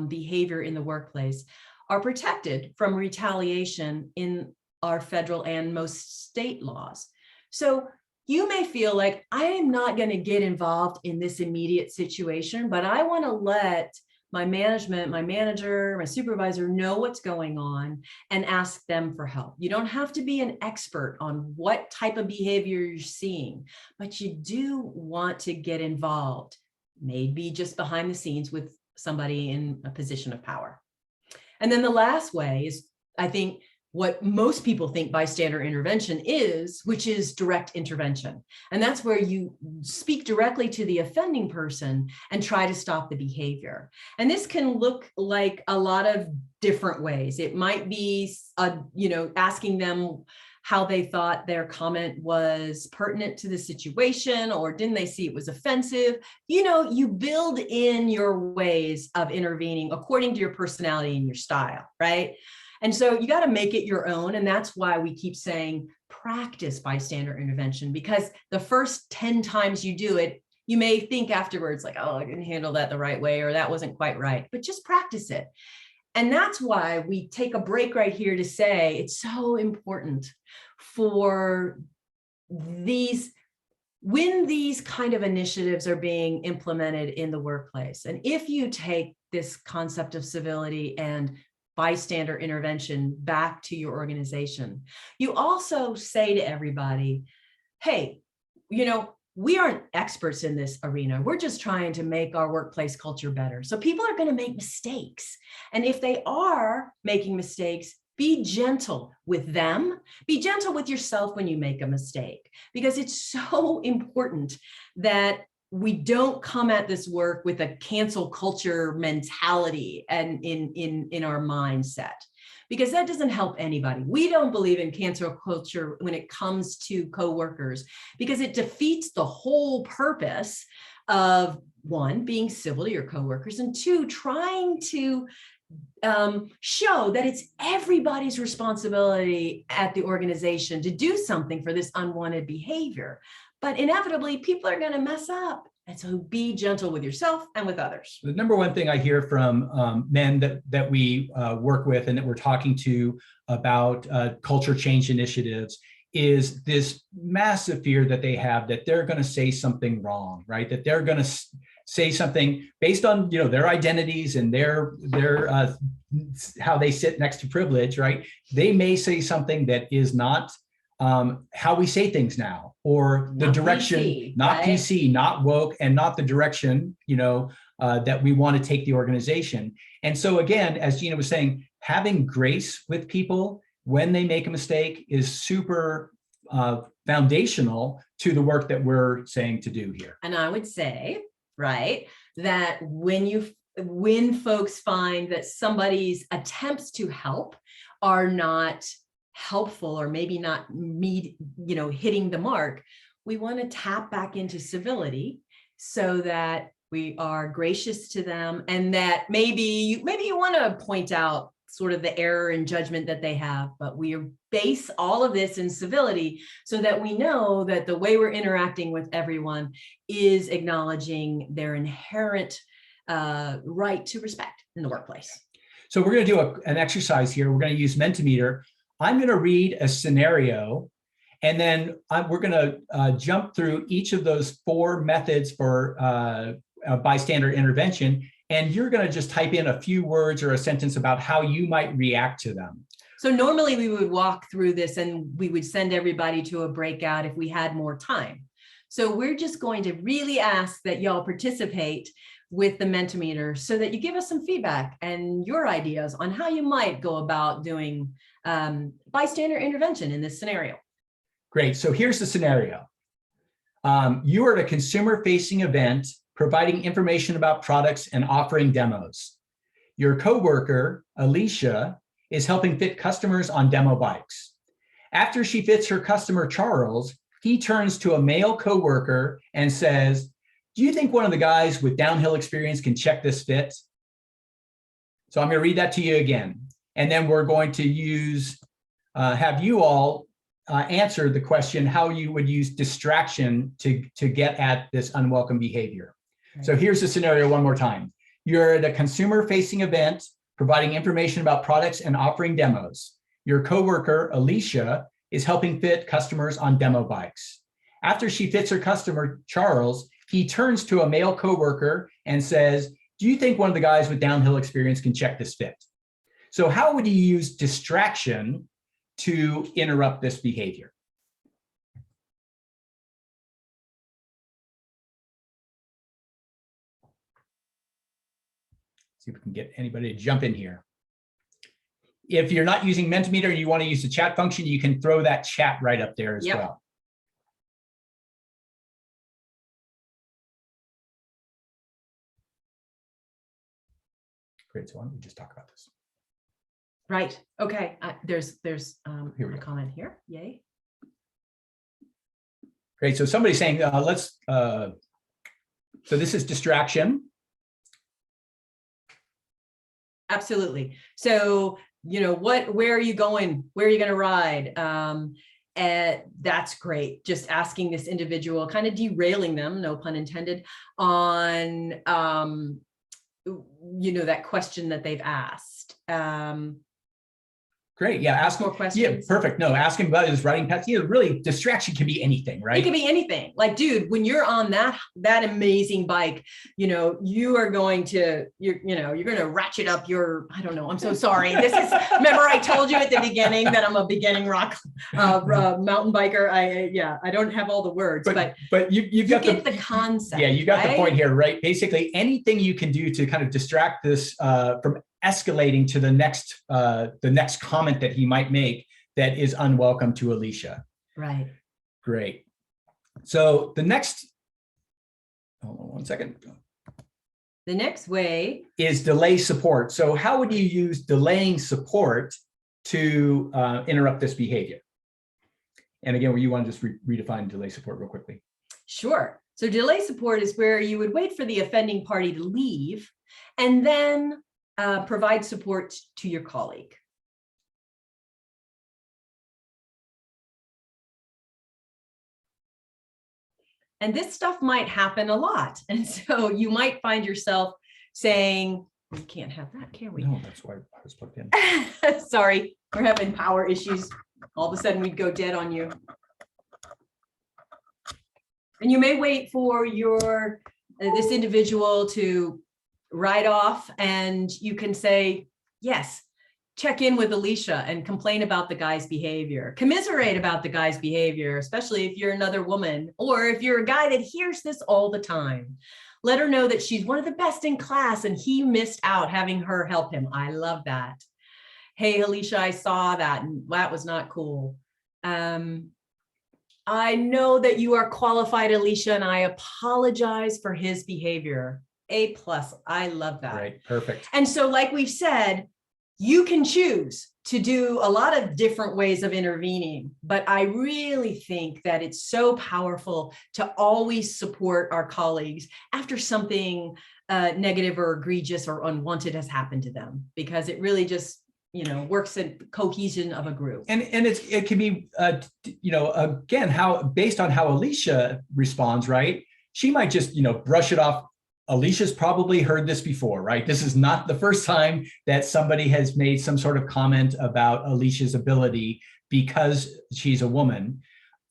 Speaker 3: behavior in the workplace are protected from retaliation in our federal and most state laws. So you may feel like I am not going to get involved in this immediate situation, but I want to let my management, my manager, my supervisor know what's going on and ask them for help. You don't have to be an expert on what type of behavior you're seeing, but you do want to get involved, maybe just behind the scenes with somebody in a position of power. And then the last way is, I think, what most people think bystander intervention is, which is direct intervention. And that's where you speak directly to the offending person and try to stop the behavior. And this can look like a lot of different ways. It might be, asking them how they thought their comment was pertinent to the situation, or didn't they see it was offensive? You build in your ways of intervening according to your personality and your style, right? And so you got to make it your own. And that's why we keep saying practice bystander intervention, because the first 10 times you do it, you may think afterwards like, oh, I didn't handle that the right way, or that wasn't quite right, but just practice it. And that's why we take a break right here to say it's so important for when these kind of initiatives are being implemented in the workplace. And if you take this concept of civility and bystander intervention back to your organization, you also say to everybody, hey, we aren't experts in this arena. We're just trying to make our workplace culture better. So people are going to make mistakes. And if they are making mistakes, be gentle with them. Be gentle with yourself when you make a mistake, because it's so important that we don't come at this work with a cancel culture mentality and in our mindset, because that doesn't help anybody. We don't believe in cancel culture when it comes to coworkers, because it defeats the whole purpose of, one, being civil to your coworkers, and two, trying to show that it's everybody's responsibility at the organization to do something for this unwanted behavior. But inevitably, people are going to mess up. And so be gentle with yourself and with others.
Speaker 2: The number one thing I hear from men that we work with and that we're talking to about culture change initiatives is this massive fear that they have that they're going to say something wrong, right? That they're going to say something based on their identities and their how they sit next to privilege, right? They may say something that is not how we say things now, or the direction,
Speaker 3: PC,
Speaker 2: not
Speaker 3: right?
Speaker 2: PC, not woke, and not the direction, that we want to take the organization. And so again, as Gina was saying, having grace with people when they make a mistake is super foundational to the work that we're saying to do here.
Speaker 3: And I would say, right, that when folks find that somebody's attempts to help are not helpful, or maybe not hitting the mark, we want to tap back into civility so that we are gracious to them, and that maybe you want to point out sort of the error in judgment that they have, but we base all of this in civility so that we know that the way we're interacting with everyone is acknowledging their inherent right to respect in the workplace.
Speaker 2: So we're going to do an exercise here. We're going to use Mentimeter. I'm going to read a scenario, and then we're going to jump through each of those 4 methods for bystander intervention, and you're going to just type in a few words or a sentence about how you might react to them.
Speaker 3: So normally we would walk through this and we would send everybody to a breakout if we had more time. So we're just going to really ask that y'all participate with the Mentimeter so that you give us some feedback and your ideas on how you might go about doing bystander intervention in this scenario.
Speaker 2: Great. So here's the scenario. You are at a consumer-facing event providing information about products and offering demos. Your coworker, Alicia, is helping fit customers on demo bikes. After she fits her customer, Charles, he turns to a male coworker and says, "Do you think one of the guys with downhill experience can check this fit?" So I'm going to read that to you again. And then we're going to have you all answer the question how you would use distraction to get at this unwelcome behavior. Right. So here's the scenario one more time. You're at a consumer-facing event providing information about products and offering demos. Your coworker, Alicia, is helping fit customers on demo bikes. After she fits her customer, Charles, he turns to a male coworker and says, do you think one of the guys with downhill experience can check this fit? So how would you use distraction to interrupt this behavior? See if we can get anybody to jump in here. If you're not using Mentimeter and you want to use the chat function, you can throw that chat right up there as well. Great, so why don't we just talk about this?
Speaker 3: Right, okay, there's
Speaker 2: Here we
Speaker 3: a
Speaker 2: go.
Speaker 3: comment here, yay.
Speaker 2: Great, so somebody's saying, so this is distraction.
Speaker 3: Absolutely. So, you know, where are you going? Where are you going to ride? And that's great. Just asking this individual, kind of derailing them, no pun intended, on, you know, that question that they've asked.
Speaker 2: Great, yeah, ask
Speaker 3: more questions.
Speaker 2: Yeah, perfect. No, ask him about his writing path. You know, really, distraction can be anything, right?
Speaker 3: It could be anything. Like, dude, when you're on that amazing bike, you know, you are going to, you're going to ratchet up your, I don't know, I'm so sorry. This is, remember I told you at the beginning that I'm a beginning rock mountain biker. I don't have all the words, but
Speaker 2: you
Speaker 3: get the concept.
Speaker 2: Yeah, you got
Speaker 3: right?
Speaker 2: the point here, right? Basically, anything you can do to kind of distract this from escalating to the next comment that he might make that is unwelcome to Alicia.
Speaker 3: Right.
Speaker 2: Great. So the next, hold on one second.
Speaker 3: The next way
Speaker 2: is delay support. So how would you use delaying support to interrupt this behavior? And again, you want to just redefine delay support real quickly.
Speaker 3: Sure. So delay support is where you would wait for the offending party to leave and then provide support to your colleague. And this stuff might happen a lot. And so you might find yourself saying, we can't have that, can we?
Speaker 2: No, that's why I was plugged in.
Speaker 3: Sorry, we're having power issues. All of a sudden we'd go dead on you. And you may wait for your this individual to ride off and you can say, yes, check in with Alicia and complain about the guy's behavior, commiserate about the guy's behavior, especially if you're another woman, or if you're a guy that hears this all the time. Let her know that she's one of the best in class and he missed out having her help him. I love that. Hey, Alicia, I saw that and that was not cool. I know that you are qualified, Alicia, and I apologize for his behavior. A+, I love that.
Speaker 2: Right, perfect.
Speaker 3: And so like we've said, you can choose to do a lot of different ways of intervening, but I really think that it's so powerful to always support our colleagues after something negative or egregious or unwanted has happened to them, because it really just, you know, works in cohesion of a group.
Speaker 2: And it can be, you know, again, based on how Alicia responds, right? She might just, you know, brush it off. Alicia's probably heard this before, right? This is not the first time that somebody has made some sort of comment about Alicia's ability because she's a woman.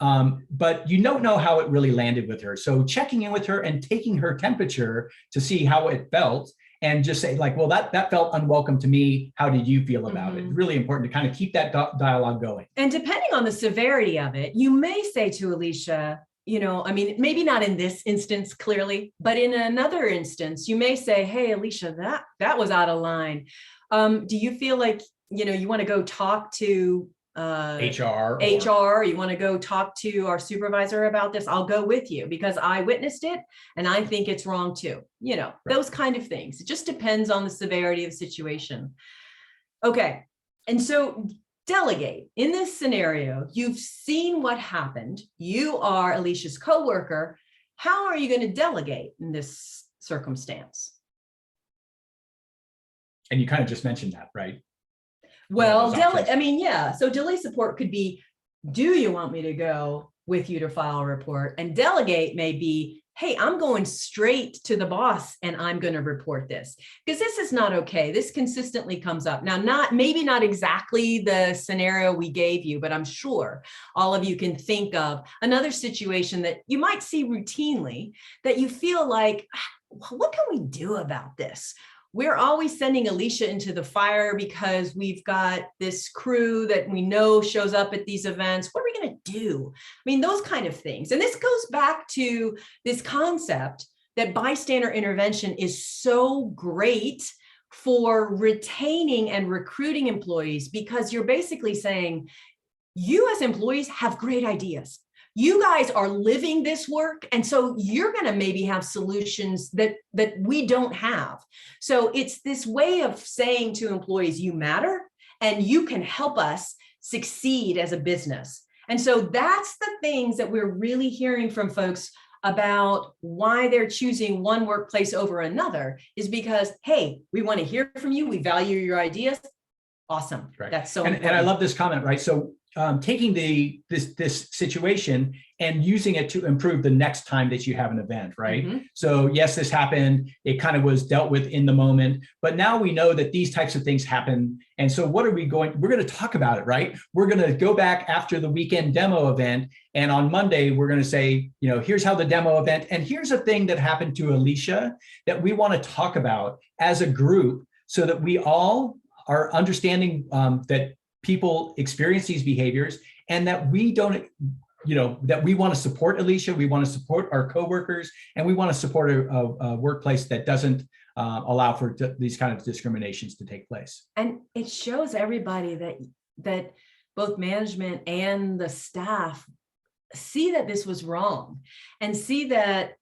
Speaker 2: But you don't know how it really landed with her. So checking in with her and taking her temperature to see how it felt and just say like, well, that felt unwelcome to me. How did you feel about it? Really important to kind of keep that dialogue going. And
Speaker 3: depending on the severity of it, you may say to Alicia, you know, I mean, maybe not in this instance clearly, but in another instance, you may say, hey, Alicia, that was out of line. Do you feel like, you know, you want to go talk to HR, you want to go talk to our supervisor about this? I'll go with you because I witnessed it and I think it's wrong too. You know, those kind of things. It just depends on the severity of the situation. Okay. And so delegate. In this scenario, you've seen what happened. You are Alicia's coworker. How are you going to delegate in this circumstance?
Speaker 2: And you kind of just mentioned that, right?
Speaker 3: Well, I mean, yeah. So delay support could be, do you want me to go with you to file a report? And delegate may be, hey, I'm going straight to the boss and I'm going to report this because this is not okay. This consistently comes up. Now, maybe not exactly the scenario we gave you, but I'm sure all of you can think of another situation that you might see routinely that you feel like, what can we do about this? We're always sending Alicia into the fire because we've got this crew that we know shows up at these events. What are we going to do? I mean, those kind of things. And this goes back to this concept that bystander intervention is so great for retaining and recruiting employees, because you're basically saying, you as employees have great ideas. You guys are living this work. And so you're going to maybe have solutions that we don't have. So it's this way of saying to employees, you matter and you can help us succeed as a business. And so that's the things that we're really hearing from folks about why they're choosing one workplace over another, is because, hey, we want to hear from you. We value your ideas. Awesome.
Speaker 2: Right.
Speaker 3: That's so
Speaker 2: important. And I love this comment, right? So taking this situation and using it to improve the next time that you have an event, right? Mm-hmm. So yes, this happened. It kind of was dealt with in the moment, but now we know that these types of things happen. And so what are we going? We're going to talk about it, right? We're going to go back after the weekend demo event, and on Monday we're going to say, you know, here's how the demo event, and here's a thing that happened to Alicia that we want to talk about as a group, so that we all are understanding that people experience these behaviors, and that we don't, you know, that we want to support Alicia, we want to support our coworkers, and we want to support a workplace that doesn't allow for these kind of discriminations to take place. And
Speaker 3: it shows everybody that both management and the staff see that this was wrong, and see that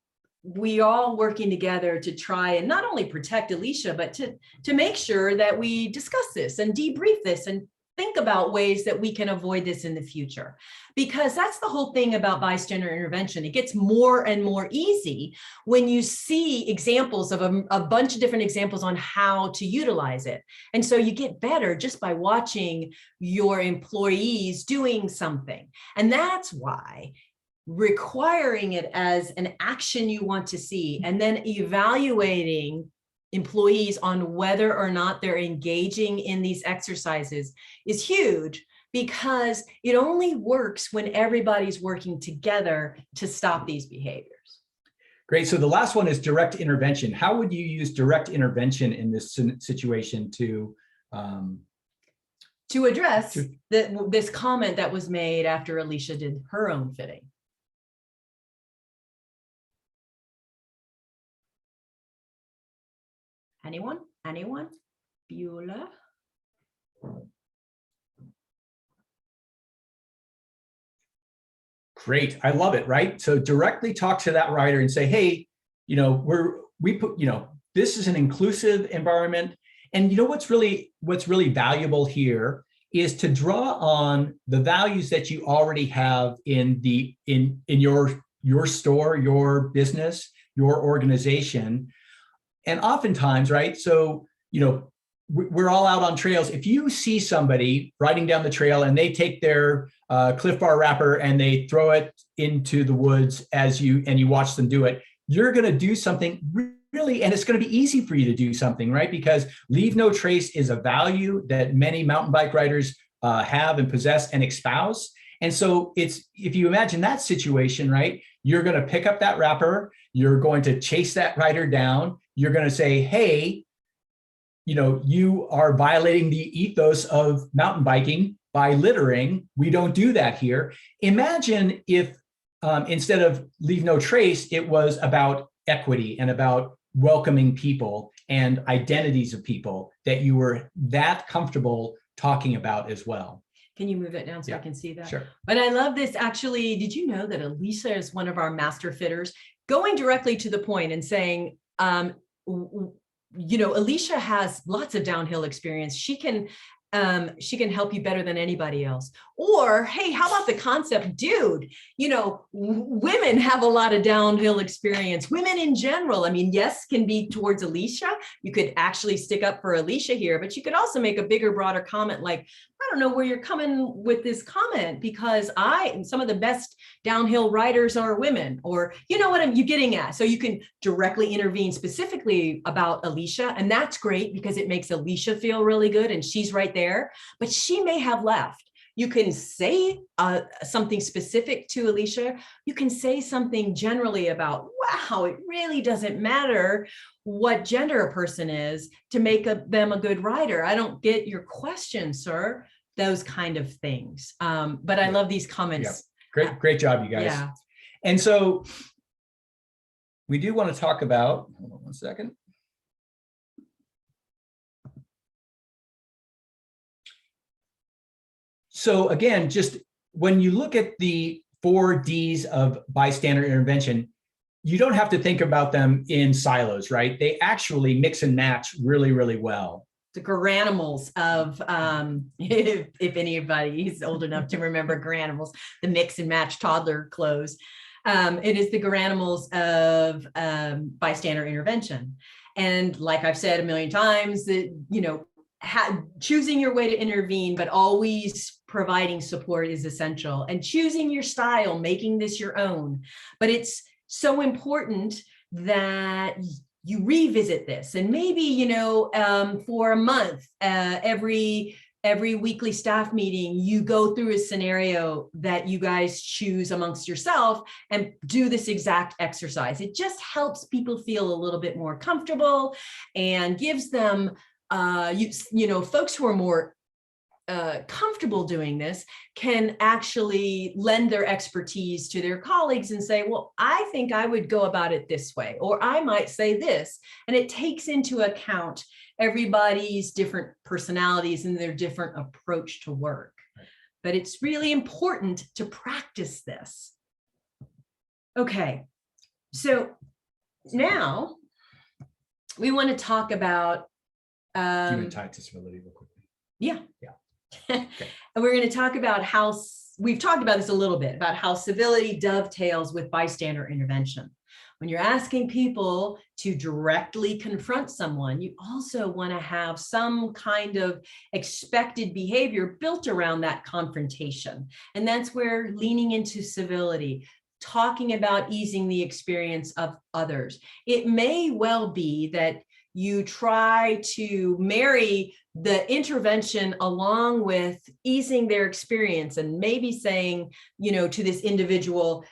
Speaker 3: we all working together to try and not only protect Alicia, but to make sure that we discuss this and debrief this and think about ways that we can avoid this in the future. Because that's the whole thing about bystander intervention. It gets more and more easy when you see examples of a bunch of different examples on how to utilize it. And so you get better just by watching your employees doing something. And that's why requiring it as an action you want to see, and then evaluating employees on whether or not they're engaging in these exercises is huge, because it only works when everybody's working together to stop these behaviors.
Speaker 2: Great. So the last one is direct intervention. How would you use direct intervention in this situation to
Speaker 3: address this comment that was made after Alicia did her own fitting? Anyone? Beulah?
Speaker 2: Great. I love it, right? So directly talk to that writer and say, hey, you know, this is an inclusive environment. And you know, what's really valuable here is to draw on the values that you already have in your store, your business, your organization. And oftentimes, right, so, you know, we're all out on trails. If you see somebody riding down the trail and they take their Cliff Bar wrapper and they throw it into the woods and you watch them do it, you're going to do something really, and it's going to be easy for you to do something, right? Because leave no trace is a value that many mountain bike riders have and possess and espouse. And so if you imagine that situation, right, you're going to pick up that wrapper, you're going to chase that rider down, you're going to say, hey, you know, you are violating the ethos of mountain biking by littering. We don't do that here. Imagine if instead of leave no trace, it was about equity and about welcoming people and identities of people that you were that comfortable talking about as well.
Speaker 3: Can you move that down so I can see that?
Speaker 2: Sure.
Speaker 3: But I love this. Actually, did you know that Alicia is one of our master fitters? Going directly to the point and saying, you know, Alicia has lots of downhill experience. She can help you better than anybody else. Or, hey, how about the concept, dude, you know, women have a lot of downhill experience. Women in general, I mean, yes, can be towards Alicia. You could actually stick up for Alicia here, but you could also make a bigger, broader comment like, I don't know where you're coming with this comment, because some of the best downhill riders are women, or you know what you're getting at. So you can directly intervene specifically about Alicia, and that's great because it makes Alicia feel really good and she's right there, but she may have left. You can say something specific to Alicia. You can say something generally about, wow, it really doesn't matter what gender a person is to make them a good rider. I don't get your question, sir. Those kind of things. But I love these comments.
Speaker 2: Yeah. Great job, you guys.
Speaker 3: Yeah.
Speaker 2: And so we do want to talk about, hold on one second. So again, just when you look at the 4 Ds of bystander intervention, you don't have to think about them in silos, right? They actually mix and match really, really well.
Speaker 3: The granimals of, if anybody is old enough to remember granimals, the mix and match toddler clothes. It is the granimals of bystander intervention. And like I've said a million times, that, you know, choosing your way to intervene, but always providing support is essential, and choosing your style, making this your own. But it's so important that you revisit this, and maybe, you know, for a month, every weekly staff meeting, you go through a scenario that you guys choose amongst yourself and do this exact exercise. It just helps people feel a little bit more comfortable and gives them, you know, folks who are more comfortable doing this can actually lend their expertise to their colleagues and say, well, I think I would go about it this way, or I might say this. And it takes into account everybody's different personalities and their different approach to work. But it's really important to practice this. Okay, so now we want to talk about
Speaker 2: Human tie to civility real quickly.
Speaker 3: Yeah.
Speaker 2: Okay.
Speaker 3: And we're going to talk about how, we've talked about this a little bit, about how civility dovetails with bystander intervention. When you're asking people to directly confront someone, you also want to have some kind of expected behavior built around that confrontation. And that's where leaning into civility, talking about easing the experience of others. It may well be that you try to marry the intervention along with easing their experience, and maybe saying, you know, to this individual,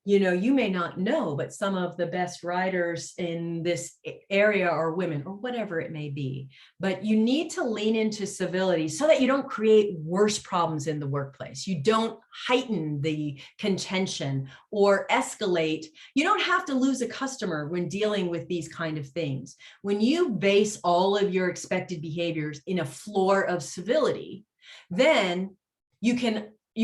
Speaker 3: you know, you may not know, but some of the best riders in this area are women, or whatever it may be. But you need to lean into civility so that you don't create worse problems in the workplace. You don't heighten the contention or escalate. You don't have to lose a customer when dealing with these kind of things. When you base all of your expected behaviors in a floor of civility, then you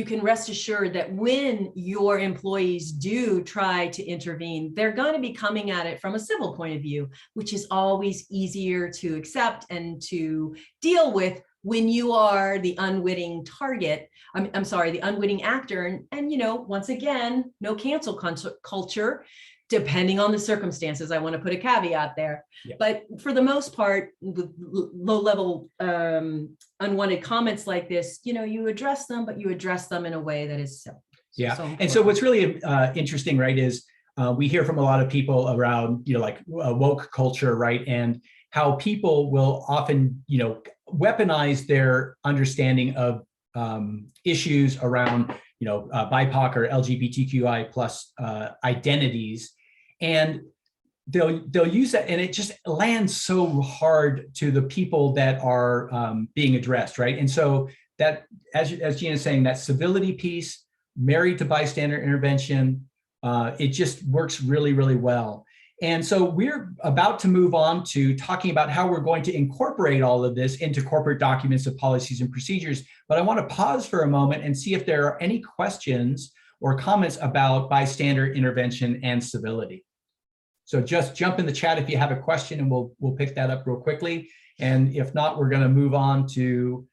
Speaker 3: can rest assured that when your employees do try to intervene, they're going to be coming at it from a civil point of view, which is always easier to accept and to deal with when you are the unwitting target. I'm sorry, the unwitting actor. And you know, once again, no cancel culture, depending on the circumstances. I want to put a caveat there. Yeah. But for the most part, with low-level unwanted comments like this, you know, you address them, but you address them in a way that is so
Speaker 2: and so what's really interesting, right, is we hear from a lot of people around, you know, like woke culture, right, and how people will often, you know, weaponize their understanding of issues around, you know, BIPOC or LGBTQI plus identities. And they'll use that, and it just lands so hard to the people that are being addressed, right? And so that, as Gina's saying, that civility piece married to bystander intervention, it just works really, really well. And so we're about to move on to talking about how we're going to incorporate all of this into corporate documents of policies and procedures. But I want to pause for a moment and see if there are any questions or comments about bystander intervention and civility. So just jump in the chat if you have a question, and we'll pick that up real quickly. And if not, we're going to move on to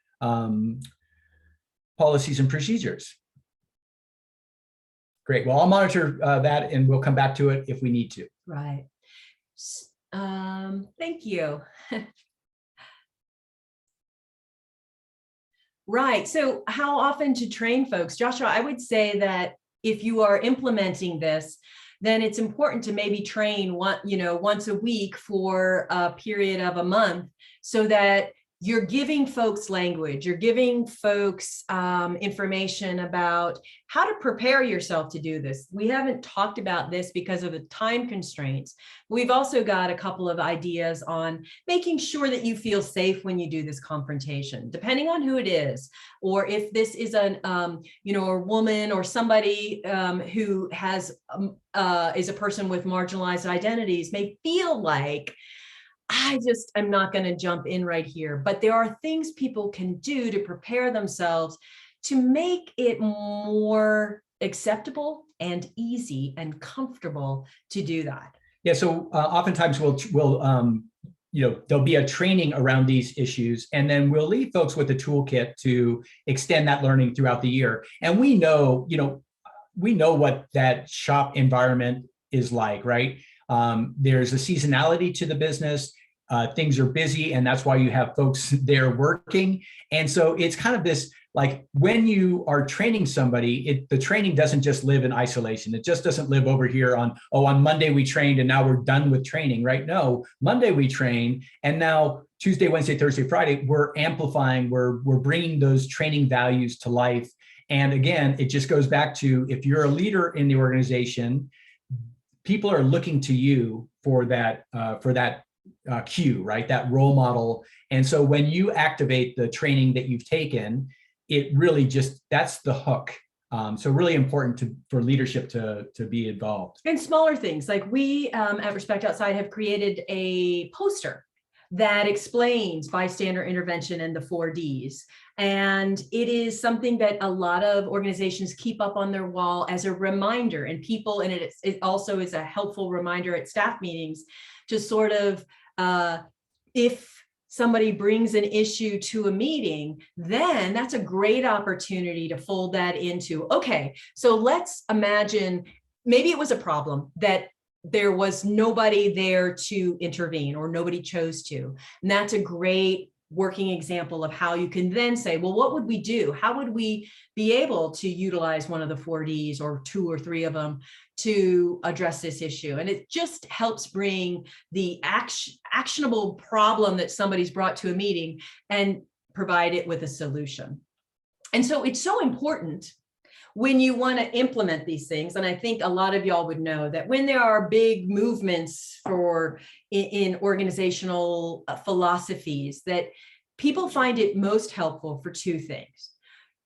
Speaker 2: policies and procedures. Great. Well, I'll monitor that, and we'll come back to it if we need to.
Speaker 3: Right. Thank you. Right. So how often to train folks? Joshua, I would say that if you are implementing this, then it's important to maybe train once a week for a period of a month, so that you're giving folks language, you're giving folks information about how to prepare yourself to do this. We haven't talked about this because of the time constraints. We've also got a couple of ideas on making sure that you feel safe when you do this confrontation, depending on who it is, or if this is a woman or somebody who has is a person with marginalized identities, may feel like, I'm not going to jump in right here. But there are things people can do to prepare themselves to make it more acceptable and easy and comfortable to do that.
Speaker 2: Yeah, so oftentimes there'll be a training around these issues, and then we'll leave folks with a toolkit to extend that learning throughout the year. And we know what that shop environment is like, right? There's a seasonality to the business. Things are busy, and that's why you have folks there working. And so it's kind of this, like, when you are training somebody, the training doesn't just live in isolation. It just doesn't live over here on Monday we trained and now we're done with training, right? No, Monday we train, and now Tuesday, Wednesday, Thursday, Friday, we're amplifying, we're bringing those training values to life. And again, it just goes back to, if you're a leader in the organization, people are looking to you for that cue, right? That role model. And so when you activate the training that you've taken, it really that's the hook. So really important for leadership to be involved.
Speaker 3: And smaller things, like we at Respect Outside have created a poster that explains bystander intervention and the 4Ds. And it is something that a lot of organizations keep up on their wall as a reminder, and it also is a helpful reminder at staff meetings to sort of, if somebody brings an issue to a meeting, then that's a great opportunity to fold that into, okay, so let's imagine maybe it was a problem that there was nobody there to intervene, or nobody chose to. And that's a great working example of how you can then say, well, what would we do? How would we be able to utilize one of the 4Ds or 2 or 3 of them to address this issue? And it just helps bring the actionable problem that somebody's brought to a meeting and provide it with a solution. And so it's so important when you want to implement these things. And I think a lot of y'all would know that when there are big movements in organizational philosophies, that people find it most helpful for 2 things.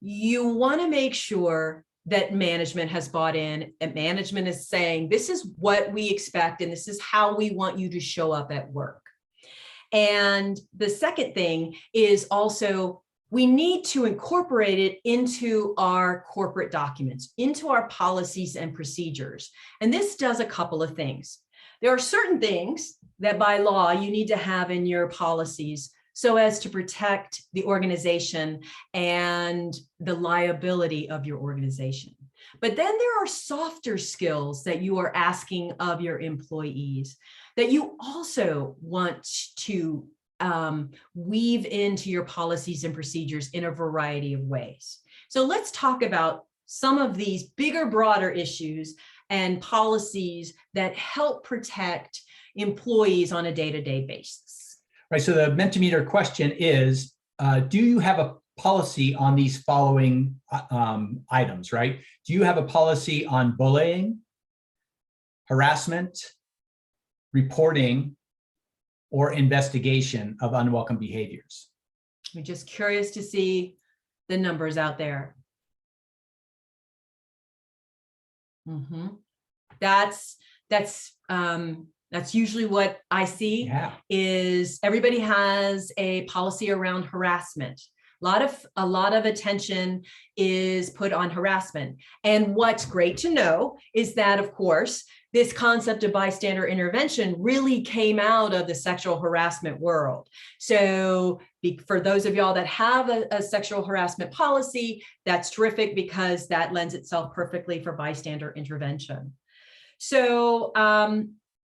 Speaker 3: You want to make sure that management has bought in, and management is saying, this is what we expect, and this is how we want you to show up at work. And the second thing is also, we need to incorporate it into our corporate documents, into our policies and procedures. And this does a couple of things. There are certain things that by law you need to have in your policies so as to protect the organization and the liability of your organization. But then there are softer skills that you are asking of your employees that you also want to weave into your policies and procedures in a variety of ways. So let's talk about some of these bigger, broader issues and policies that help protect employees on a day-to-day basis.
Speaker 2: Right, so the Mentimeter question is, do you have a policy on these following items, right? Do you have a policy on bullying, harassment, reporting, or investigation of unwelcome behaviors?
Speaker 3: We're just curious to see the numbers out there. Mm-hmm. That's usually what I see.
Speaker 2: Yeah.
Speaker 3: Is everybody has a policy around harassment. A lot of attention is put on harassment. And what's great to know is that, of course, this concept of bystander intervention really came out of the sexual harassment world. So for those of y'all that have a sexual harassment policy, that's terrific, because that lends itself perfectly for bystander intervention. So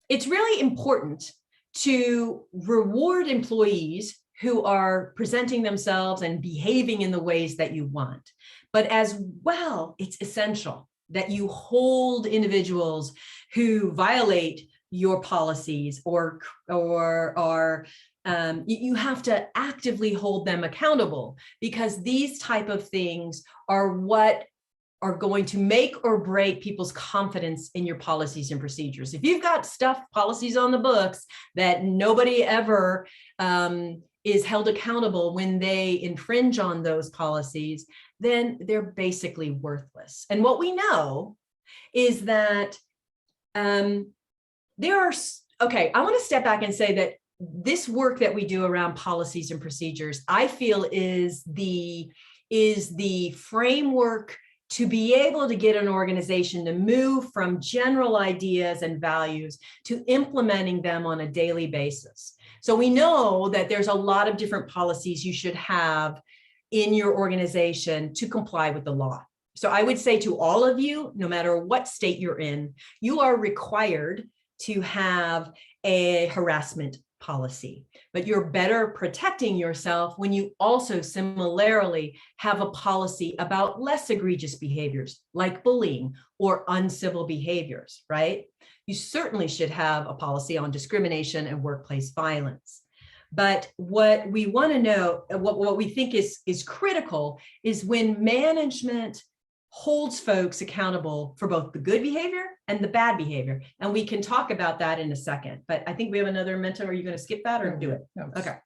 Speaker 3: it's really important to reward employees who are presenting themselves and behaving in the ways that you want. But as well, it's essential that you hold individuals who violate your policies or you have to actively hold them accountable, because these type of things are what are going to make or break people's confidence in your policies and procedures. If you've got policies on the books that nobody ever is held accountable when they infringe on those policies, then they're basically worthless. And what we know is that I want to step back and say that this work that we do around policies and procedures, I feel is the framework to be able to get an organization to move from general ideas and values to implementing them on a daily basis. So we know that there's a lot of different policies you should have in your organization to comply with the law. So I would say to all of you, no matter what state you're in, you are required to have a harassment policy, but you're better protecting yourself when you also similarly have a policy about less egregious behaviors like bullying or uncivil behaviors, right? You certainly should have a policy on discrimination and workplace violence. But what we want to know, what we think is critical is when management holds folks accountable for both the good behavior and the bad behavior. And we can talk about that in a second, but I think we have another mentor. Are you going to skip that or do it?
Speaker 2: No.
Speaker 3: Okay.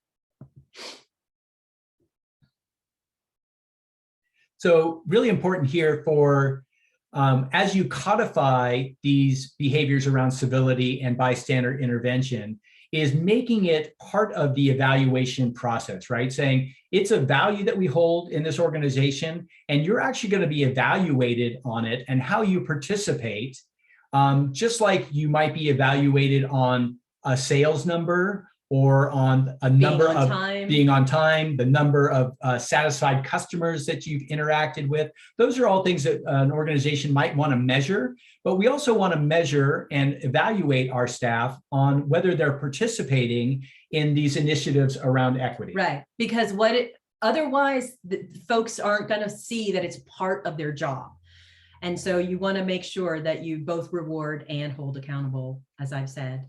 Speaker 2: So really important here for, as you codify these behaviors around civility and bystander intervention, is making it part of the evaluation process, right? Saying it's a value that we hold in this organization, and you're actually going to be evaluated on it and how you participate, just like you might be evaluated on a sales number or on a number of being on time, the number of satisfied customers that you've interacted with. Those are all things that an organization might want to measure, but we also want to measure and evaluate our staff on whether they're participating in these initiatives around equity.
Speaker 3: Right, because otherwise the folks aren't going to see that it's part of their job. And so you want to make sure that you both reward and hold accountable, as I've said.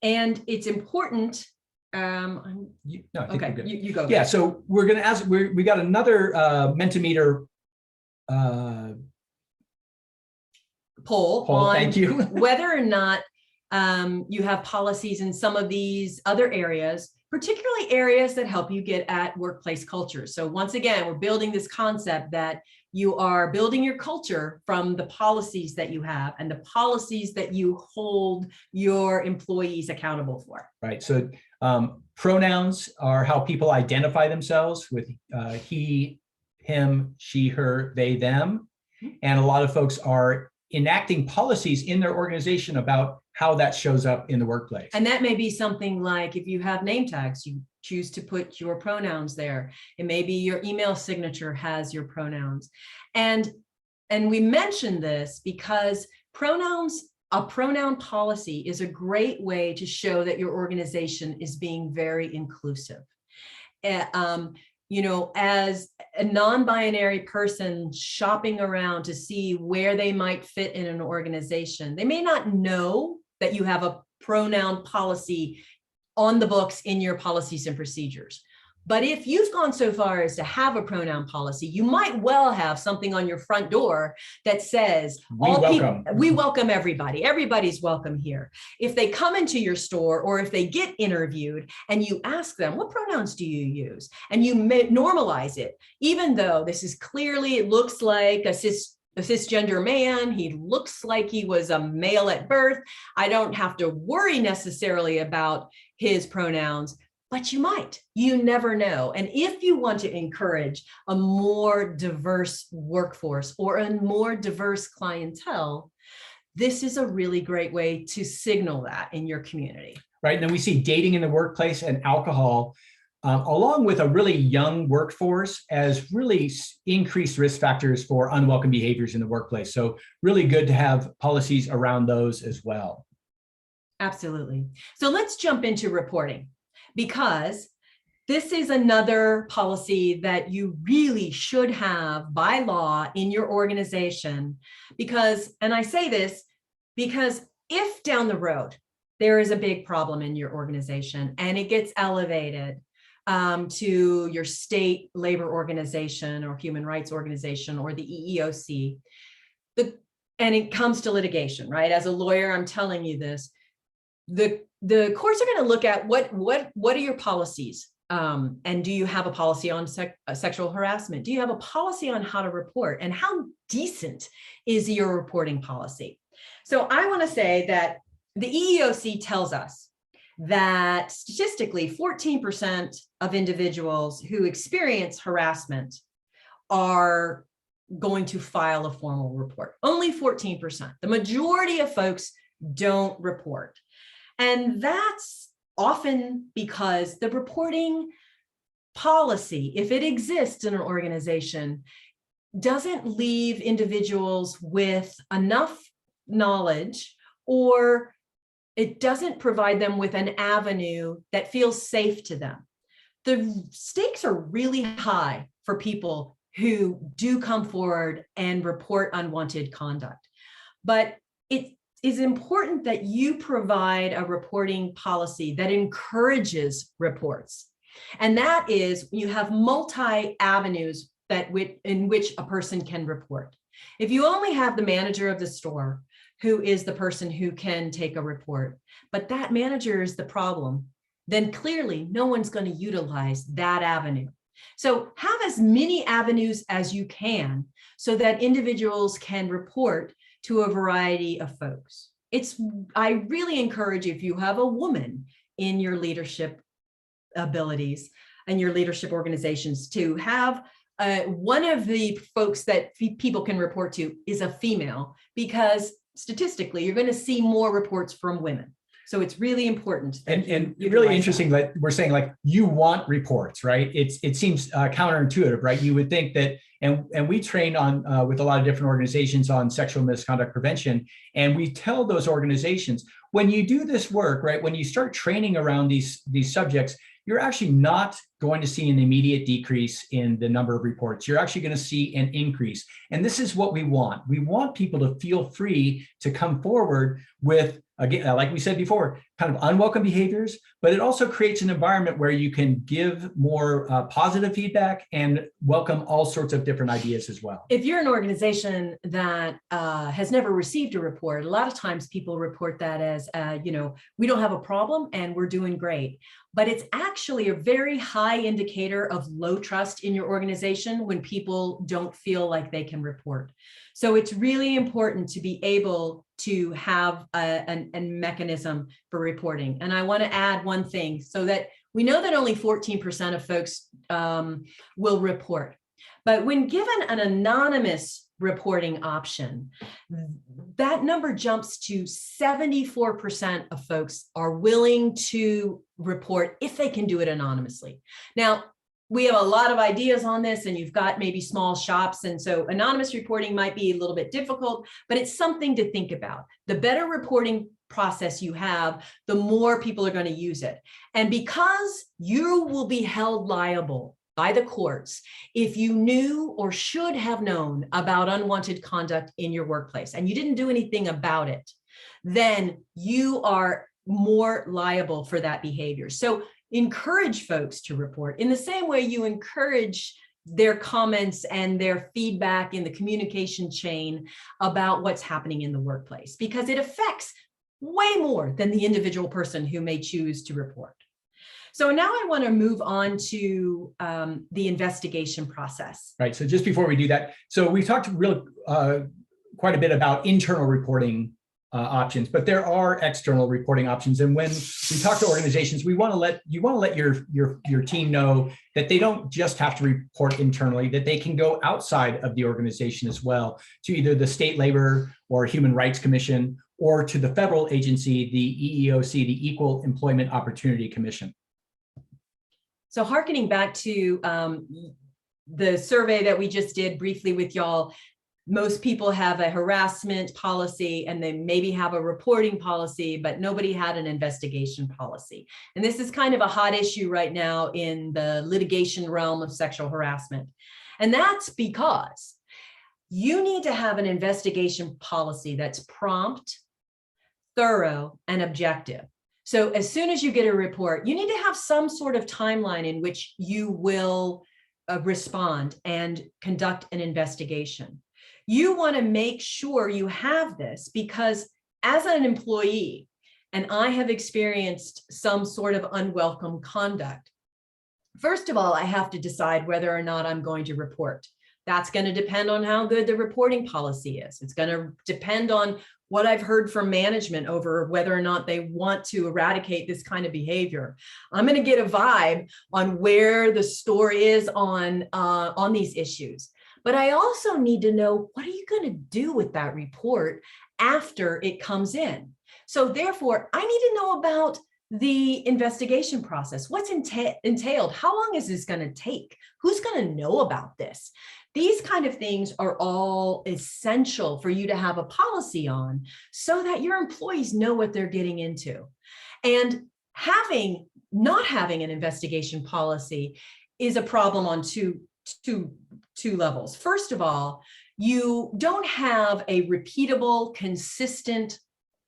Speaker 3: And it's important.
Speaker 2: You go.
Speaker 3: Yeah.
Speaker 2: So we're going to ask. We got another Mentimeter
Speaker 3: poll on
Speaker 2: thank you.
Speaker 3: whether or not you have policies in some of these other areas, particularly areas that help you get at workplace culture. So once again, we're building this concept that you are building your culture from the policies that you have and the policies that you hold your employees accountable for.
Speaker 2: Right. So pronouns are how people identify themselves with he, him, she, her, they, them. And a lot of folks are enacting policies in their organization about how that shows up in the workplace.
Speaker 3: And that may be something like if you have name tags, you choose to put your pronouns there. It may be your email signature has your pronouns. And we mention this because a pronoun policy is a great way to show that your organization is being very inclusive. As a non-binary person shopping around to see where they might fit in an organization, they may not know that you have a pronoun policy on the books in your policies and procedures. But if you've gone so far as to have a pronoun policy, you might well have something on your front door that says, we welcome everybody. Everybody's welcome here. If they come into your store or if they get interviewed and you ask them, what pronouns do you use? And you normalize it, even though this is clearly, it looks like a cisgender man, he looks like he was a male at birth. I don't have to worry necessarily about his pronouns, but you never know. And if you want to encourage a more diverse workforce or a more diverse clientele, this is a really great way to signal that in your community.
Speaker 2: Right, and then we see dating in the workplace and alcohol, along with a really young workforce, as really increased risk factors for unwelcome behaviors in the workplace. So really good to have policies around those as well.
Speaker 3: Absolutely. So let's jump into reporting. because this is another policy that you really should have by law in your organization. Because, and I say this because if down the road there is a big problem in your organization and it gets elevated to your state labor organization or human rights organization or the EEOC, and it comes to litigation, right? As a lawyer, I'm telling you this, the courts are going to look at what are your policies? And do you have a policy on sexual harassment? Do you have a policy on how to report? And how decent is your reporting policy? So I want to say that the EEOC tells us that statistically 14% of individuals who experience harassment are going to file a formal report. Only 14%. The majority of folks don't report. And that's often because the reporting policy, if it exists in an organization, doesn't leave individuals with enough knowledge, or it doesn't provide them with an avenue that feels safe to them. The stakes are really high for people who do come forward and report unwanted conduct. But it is important that you provide a reporting policy that encourages reports. And that is, you have multi-avenues in which a person can report. If you only have the manager of the store, who is the person who can take a report, but that manager is the problem, then clearly no one's going to utilize that avenue. So have as many avenues as you can so that individuals can report to a variety of folks. I really encourage you, if you have a woman in your leadership abilities and your leadership organizations, to have one of the folks that people can report to is a female, because statistically you're going to see more reports from women. So it's really important.
Speaker 2: And really interesting that we're saying, like, you want reports, right? It seems counterintuitive, right? You would think that, and we train on with a lot of different organizations on sexual misconduct prevention, and we tell those organizations, when you do this work, right, when you start training around these subjects, you're actually not going to see an immediate decrease in the number of reports. You're actually going to see an increase. And this is what we want. We want people to feel free to come forward with, again, like we said before, kind of unwelcome behaviors, but it also creates an environment where you can give more positive feedback and welcome all sorts of different ideas as well.
Speaker 3: If you're an organization that has never received a report, a lot of times people report that as, we don't have a problem and we're doing great. But it's actually a very high indicator of low trust in your organization when people don't feel like they can report. So it's really important to be able to have a mechanism for reporting. And I want to add one thing, so that we know that only 14% of folks will report. But when given an anonymous reporting option, that number jumps to 74% of folks are willing to report if they can do it anonymously. Now, we have a lot of ideas on this, and you've got maybe small shops, and so anonymous reporting might be a little bit difficult, but it's something to think about. The better reporting process you have, the more people are going to use it. And because you will be held liable by the courts if you knew or should have known about unwanted conduct in your workplace and you didn't do anything about it, then you are more liable for that behavior. So encourage folks to report in the same way you encourage their comments and their feedback in the communication chain about what's happening in the workplace, because it affects way more than the individual person who may choose to report. So now I want to move on to the investigation process.
Speaker 2: Right. So just before we do that, so we talked quite a bit about internal reporting options, but there are external reporting options. And when we talk to organizations, we want to let your team know that they don't just have to report internally, that they can go outside of the organization as well, to either the State Labor or Human Rights Commission, or to the federal agency, the EEOC, the Equal Employment Opportunity Commission.
Speaker 3: So hearkening back to the survey that we just did briefly with y'all, Most people have a harassment policy and they maybe have a reporting policy, but nobody had an investigation policy. And this is kind of a hot issue right now in the litigation realm of sexual harassment. And that's because you need to have an investigation policy that's prompt, thorough, and objective. So as soon as you get a report, you need to have some sort of timeline in which you will respond and conduct an investigation. You want to make sure you have this because as an employee, and I have experienced some sort of unwelcome conduct, first of all, I have to decide whether or not I'm going to report. That's going to depend on how good the reporting policy is. It's going to depend on what I've heard from management over whether or not they want to eradicate this kind of behavior. I'm going to get a vibe on where the store is on these issues. But I also need to know, what are you going to do with that report after it comes in? So therefore, I need to know about the investigation process. What's entailed? How long is this going to take? Who's going to know about this? These kind of things are all essential for you to have a policy on so that your employees know what they're getting into. And not having an investigation policy is a problem on two levels. First of all, you don't have a repeatable, consistent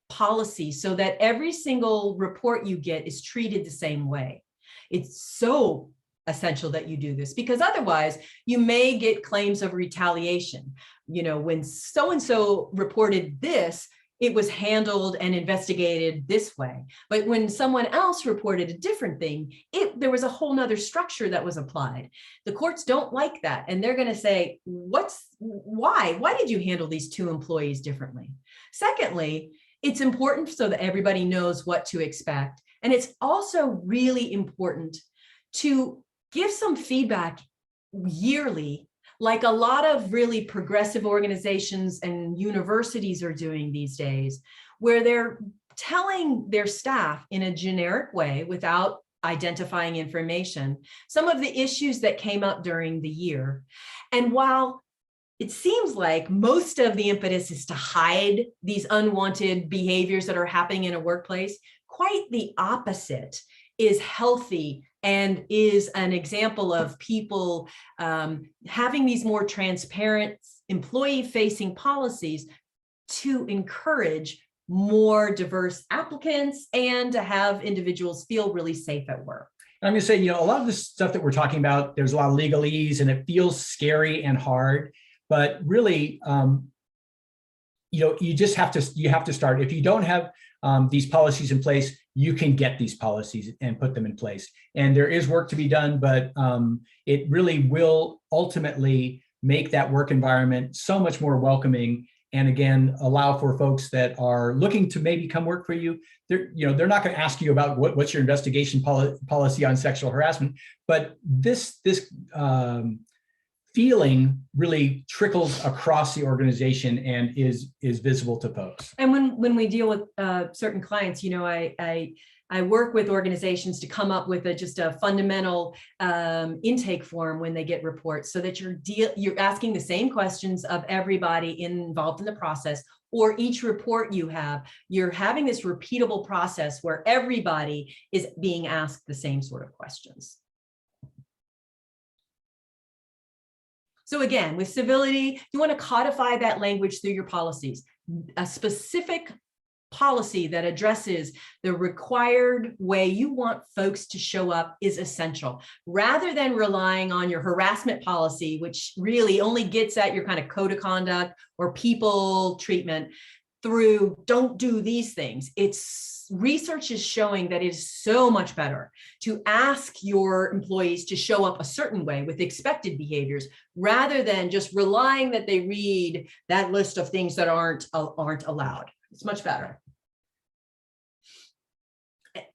Speaker 3: policy so that every single report you get is treated the same way. It's so essential that you do this because otherwise you may get claims of retaliation. You know, when so-and-so reported this, it was handled and investigated this way. But when someone else reported a different thing, there was a whole nother structure that was applied. The courts don't like that. And they're going to say, why did you handle these two employees differently? Secondly, it's important so that everybody knows what to expect. And it's also really important to give some feedback yearly, like a lot of really progressive organizations and universities are doing these days, where they're telling their staff in a generic way without identifying information, some of the issues that came up during the year. And while it seems like most of the impetus is to hide these unwanted behaviors that are happening in a workplace, quite the opposite is healthy and is an example of people having these more transparent employee-facing policies to encourage more diverse applicants and to have individuals feel really safe at work.
Speaker 2: I'm going to say, a lot of this stuff that we're talking about, there's a lot of legalese and it feels scary and hard, but really, you just have to start. If you don't have these policies in place, you can get these policies and put them in place. And there is work to be done, but it really will ultimately make that work environment so much more welcoming. And again, allow for folks that are looking to maybe come work for you. They're not going to ask you about what's your investigation policy on sexual harassment, but this feeling really trickles across the organization and is visible to folks.
Speaker 3: And when we deal with certain clients, I work with organizations to come up with just a fundamental intake form when they get reports, so that you're asking the same questions of everybody involved in the process, or each report you're having this repeatable process where everybody is being asked the same sort of questions. So again, with civility, you want to codify that language through your policies. A specific policy that addresses the required way you want folks to show up is essential, rather than relying on your harassment policy, which really only gets at your kind of code of conduct or people treatment through don't do these things. Research is showing that it is so much better to ask your employees to show up a certain way with expected behaviors, rather than just relying that they read that list of things that aren't allowed. It's much better.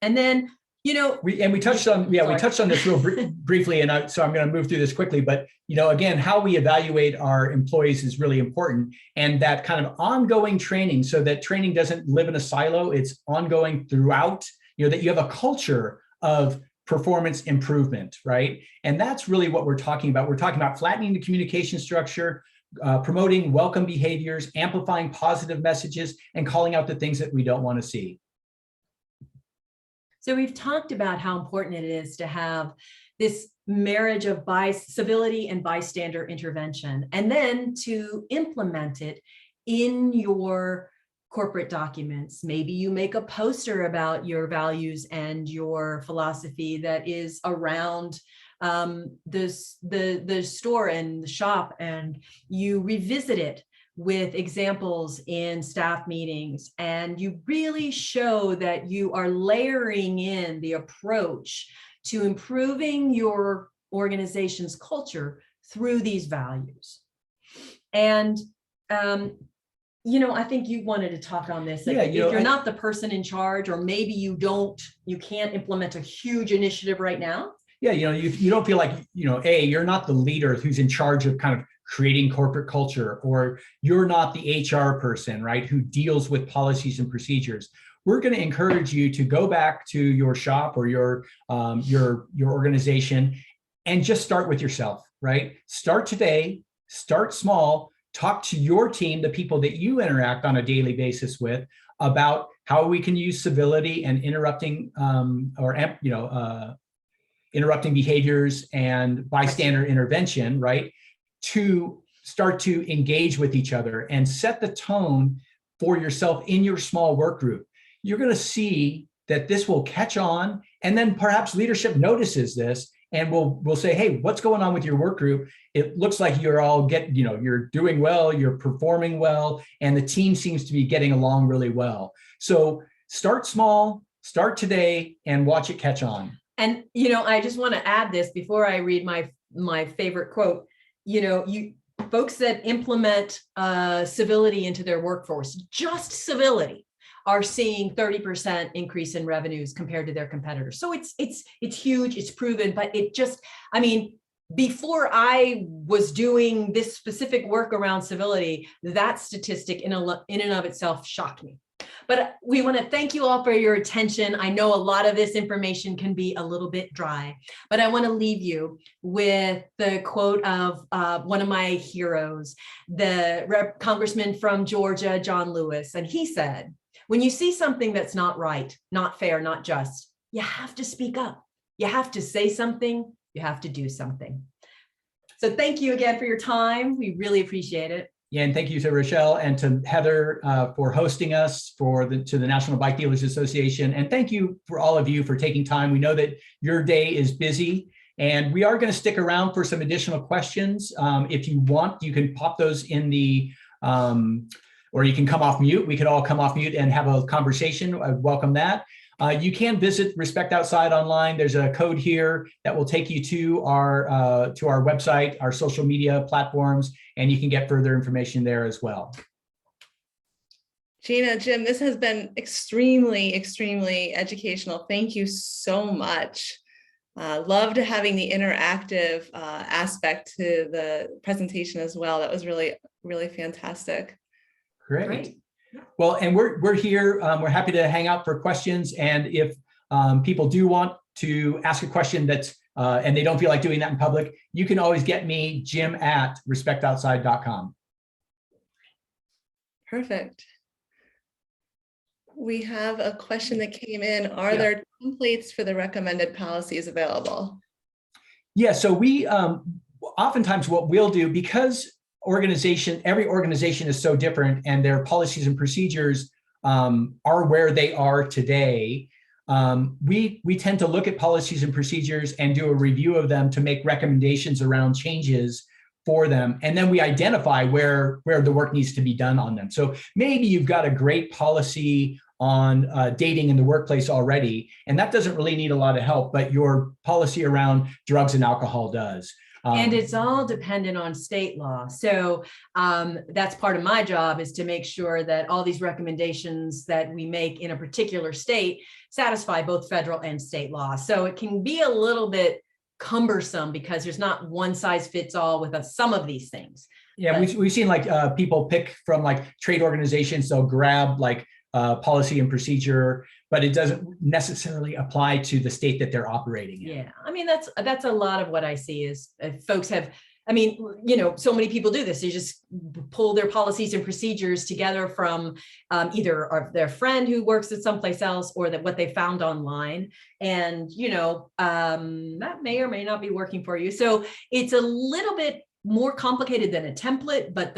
Speaker 3: And then,
Speaker 2: we touched on this real briefly, and so I'm going to move through this quickly. But again, how we evaluate our employees is really important, and that kind of ongoing training, so that training doesn't live in a silo. It's ongoing throughout. That you have a culture of performance improvement, right? And that's really what we're talking about. We're talking about flattening the communication structure, promoting welcome behaviors, amplifying positive messages, and calling out the things that we don't want to see.
Speaker 3: So we've talked about how important it is to have this marriage of civility and bystander intervention, and then to implement it in your corporate documents. Maybe you make a poster about your values and your philosophy that is around the store and the shop, and you revisit it with examples in staff meetings, and you really show that you are layering in the approach to improving your organization's culture through these values. And I think you wanted to talk on this. Like, if you're not the person in charge, or maybe you can't implement a huge initiative right now.
Speaker 2: Yeah, you don't feel like, you're not the leader who's in charge of kind of creating corporate culture, or you're not the HR person, right, who deals with policies and procedures. We're going to encourage you to go back to your shop or your organization and just start with yourself, right? Start today, start small, talk to your team, the people that you interact on a daily basis with, about how we can use civility and interrupting behaviors and bystander intervention, right, to start to engage with each other and set the tone for yourself in your small work group. You're going to see that this will catch on, and then perhaps leadership notices this and we'll say, hey, what's going on with your work group? It looks like you're all you're doing well, you're performing well, and the team seems to be getting along really well. So start small, start today, and watch it catch on.
Speaker 3: And, I just want to add this before I read my favorite quote. You folks that implement civility into their workforce, just civility, are seeing 30% increase in revenues compared to their competitors. So it's huge, it's proven, but before I was doing this specific work around civility, that statistic in and of itself shocked me. But we want to thank you all for your attention. I know a lot of this information can be a little bit dry, but I want to leave you with the quote of one of my heroes, the Congressman from Georgia, John Lewis. And he said, when you see something that's not right, not fair, not just, you have to speak up. You have to say something. You have to do something. So thank you again for your time. We really appreciate it.
Speaker 2: Yeah, and thank you to Rochelle and to Heather for hosting us, to the National Bike Dealers Association. And thank you for all of you for taking time. We know that your day is busy, and we are going to stick around for some additional questions. If you want, you can pop those in the, or you can come off mute. We could all come off mute and have a conversation. I welcome that. You can visit Respect Outside online. There's a code here that will take you to our website, our social media platforms, and you can get further information there as well.
Speaker 1: Gina, Jim, this has been extremely, extremely educational. Thank you so much. Loved having the interactive aspect to the presentation as well. That was really, really fantastic.
Speaker 2: Great. Well, and we're here. We're happy to hang out for questions. And if people do want to ask a question that's and they don't feel like doing that in public, you can always get me, jim@respectoutside.com.
Speaker 1: Perfect. We have a question that came in. Are there templates for the recommended policies available?
Speaker 2: Yeah, so we oftentimes what we'll do, because every organization is so different and their policies and procedures are where they are today, we tend to look at policies and procedures and do a review of them to make recommendations around changes for them. And then we identify where the work needs to be done on them. So maybe you've got a great policy on dating in the workplace already, and that doesn't really need a lot of help, but your policy around drugs and alcohol does.
Speaker 3: And it's all dependent on state law. So that's part of my job, is to make sure that all these recommendations that we make in a particular state satisfy both federal and state law. So it can be a little bit cumbersome because there's not one size fits all with some of these things.
Speaker 2: Yeah, we've seen like people pick from like trade organizations. They'll grab like policy and procedure, but it doesn't necessarily apply to the state that they're operating in.
Speaker 3: Yeah, I mean, that's a lot of what I see is folks have I mean, so many people do this. They just pull their policies and procedures together from either their friend who works at someplace else or what they found online. And, that may or may not be working for you. So it's a little bit more complicated than a template, but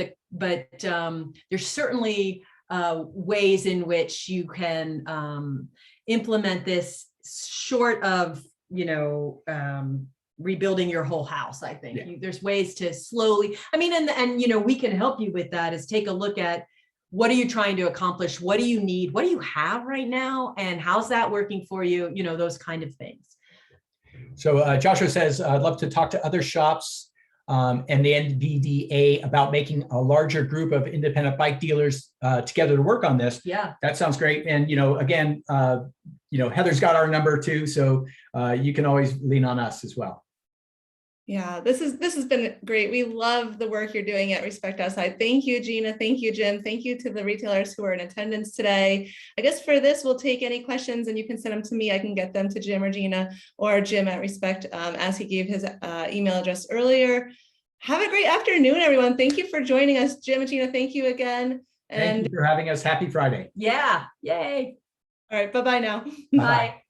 Speaker 3: there's certainly ways in which you can implement this short of, rebuilding your whole house. I think there's ways to slowly, and we can help you with that, is take a look at what are you trying to accomplish? What do you need? What do you have right now? And how's that working for you? Those kind of things.
Speaker 2: So Joshua says, I'd love to talk to other shops and the NBDA about making a larger group of independent bike dealers together to work on this.
Speaker 3: Yeah.
Speaker 2: That sounds great. And, again, Heather's got our number too. So you can always lean on us as well.
Speaker 1: Yeah, this has been great. We love the work you're doing at Respect Outside. Thank you, Gina. Thank you, Jim. Thank you to the retailers who are in attendance today. I guess for this, we'll take any questions and you can send them to me. I can get them to Jim or Gina or Jim at Respect as he gave his email address earlier. Have a great afternoon, everyone. Thank you for joining us. Jim and Gina, thank you again.
Speaker 2: And thank you for having us. Happy Friday.
Speaker 3: Yeah. Yay.
Speaker 1: All right. Bye-bye now.
Speaker 3: Bye.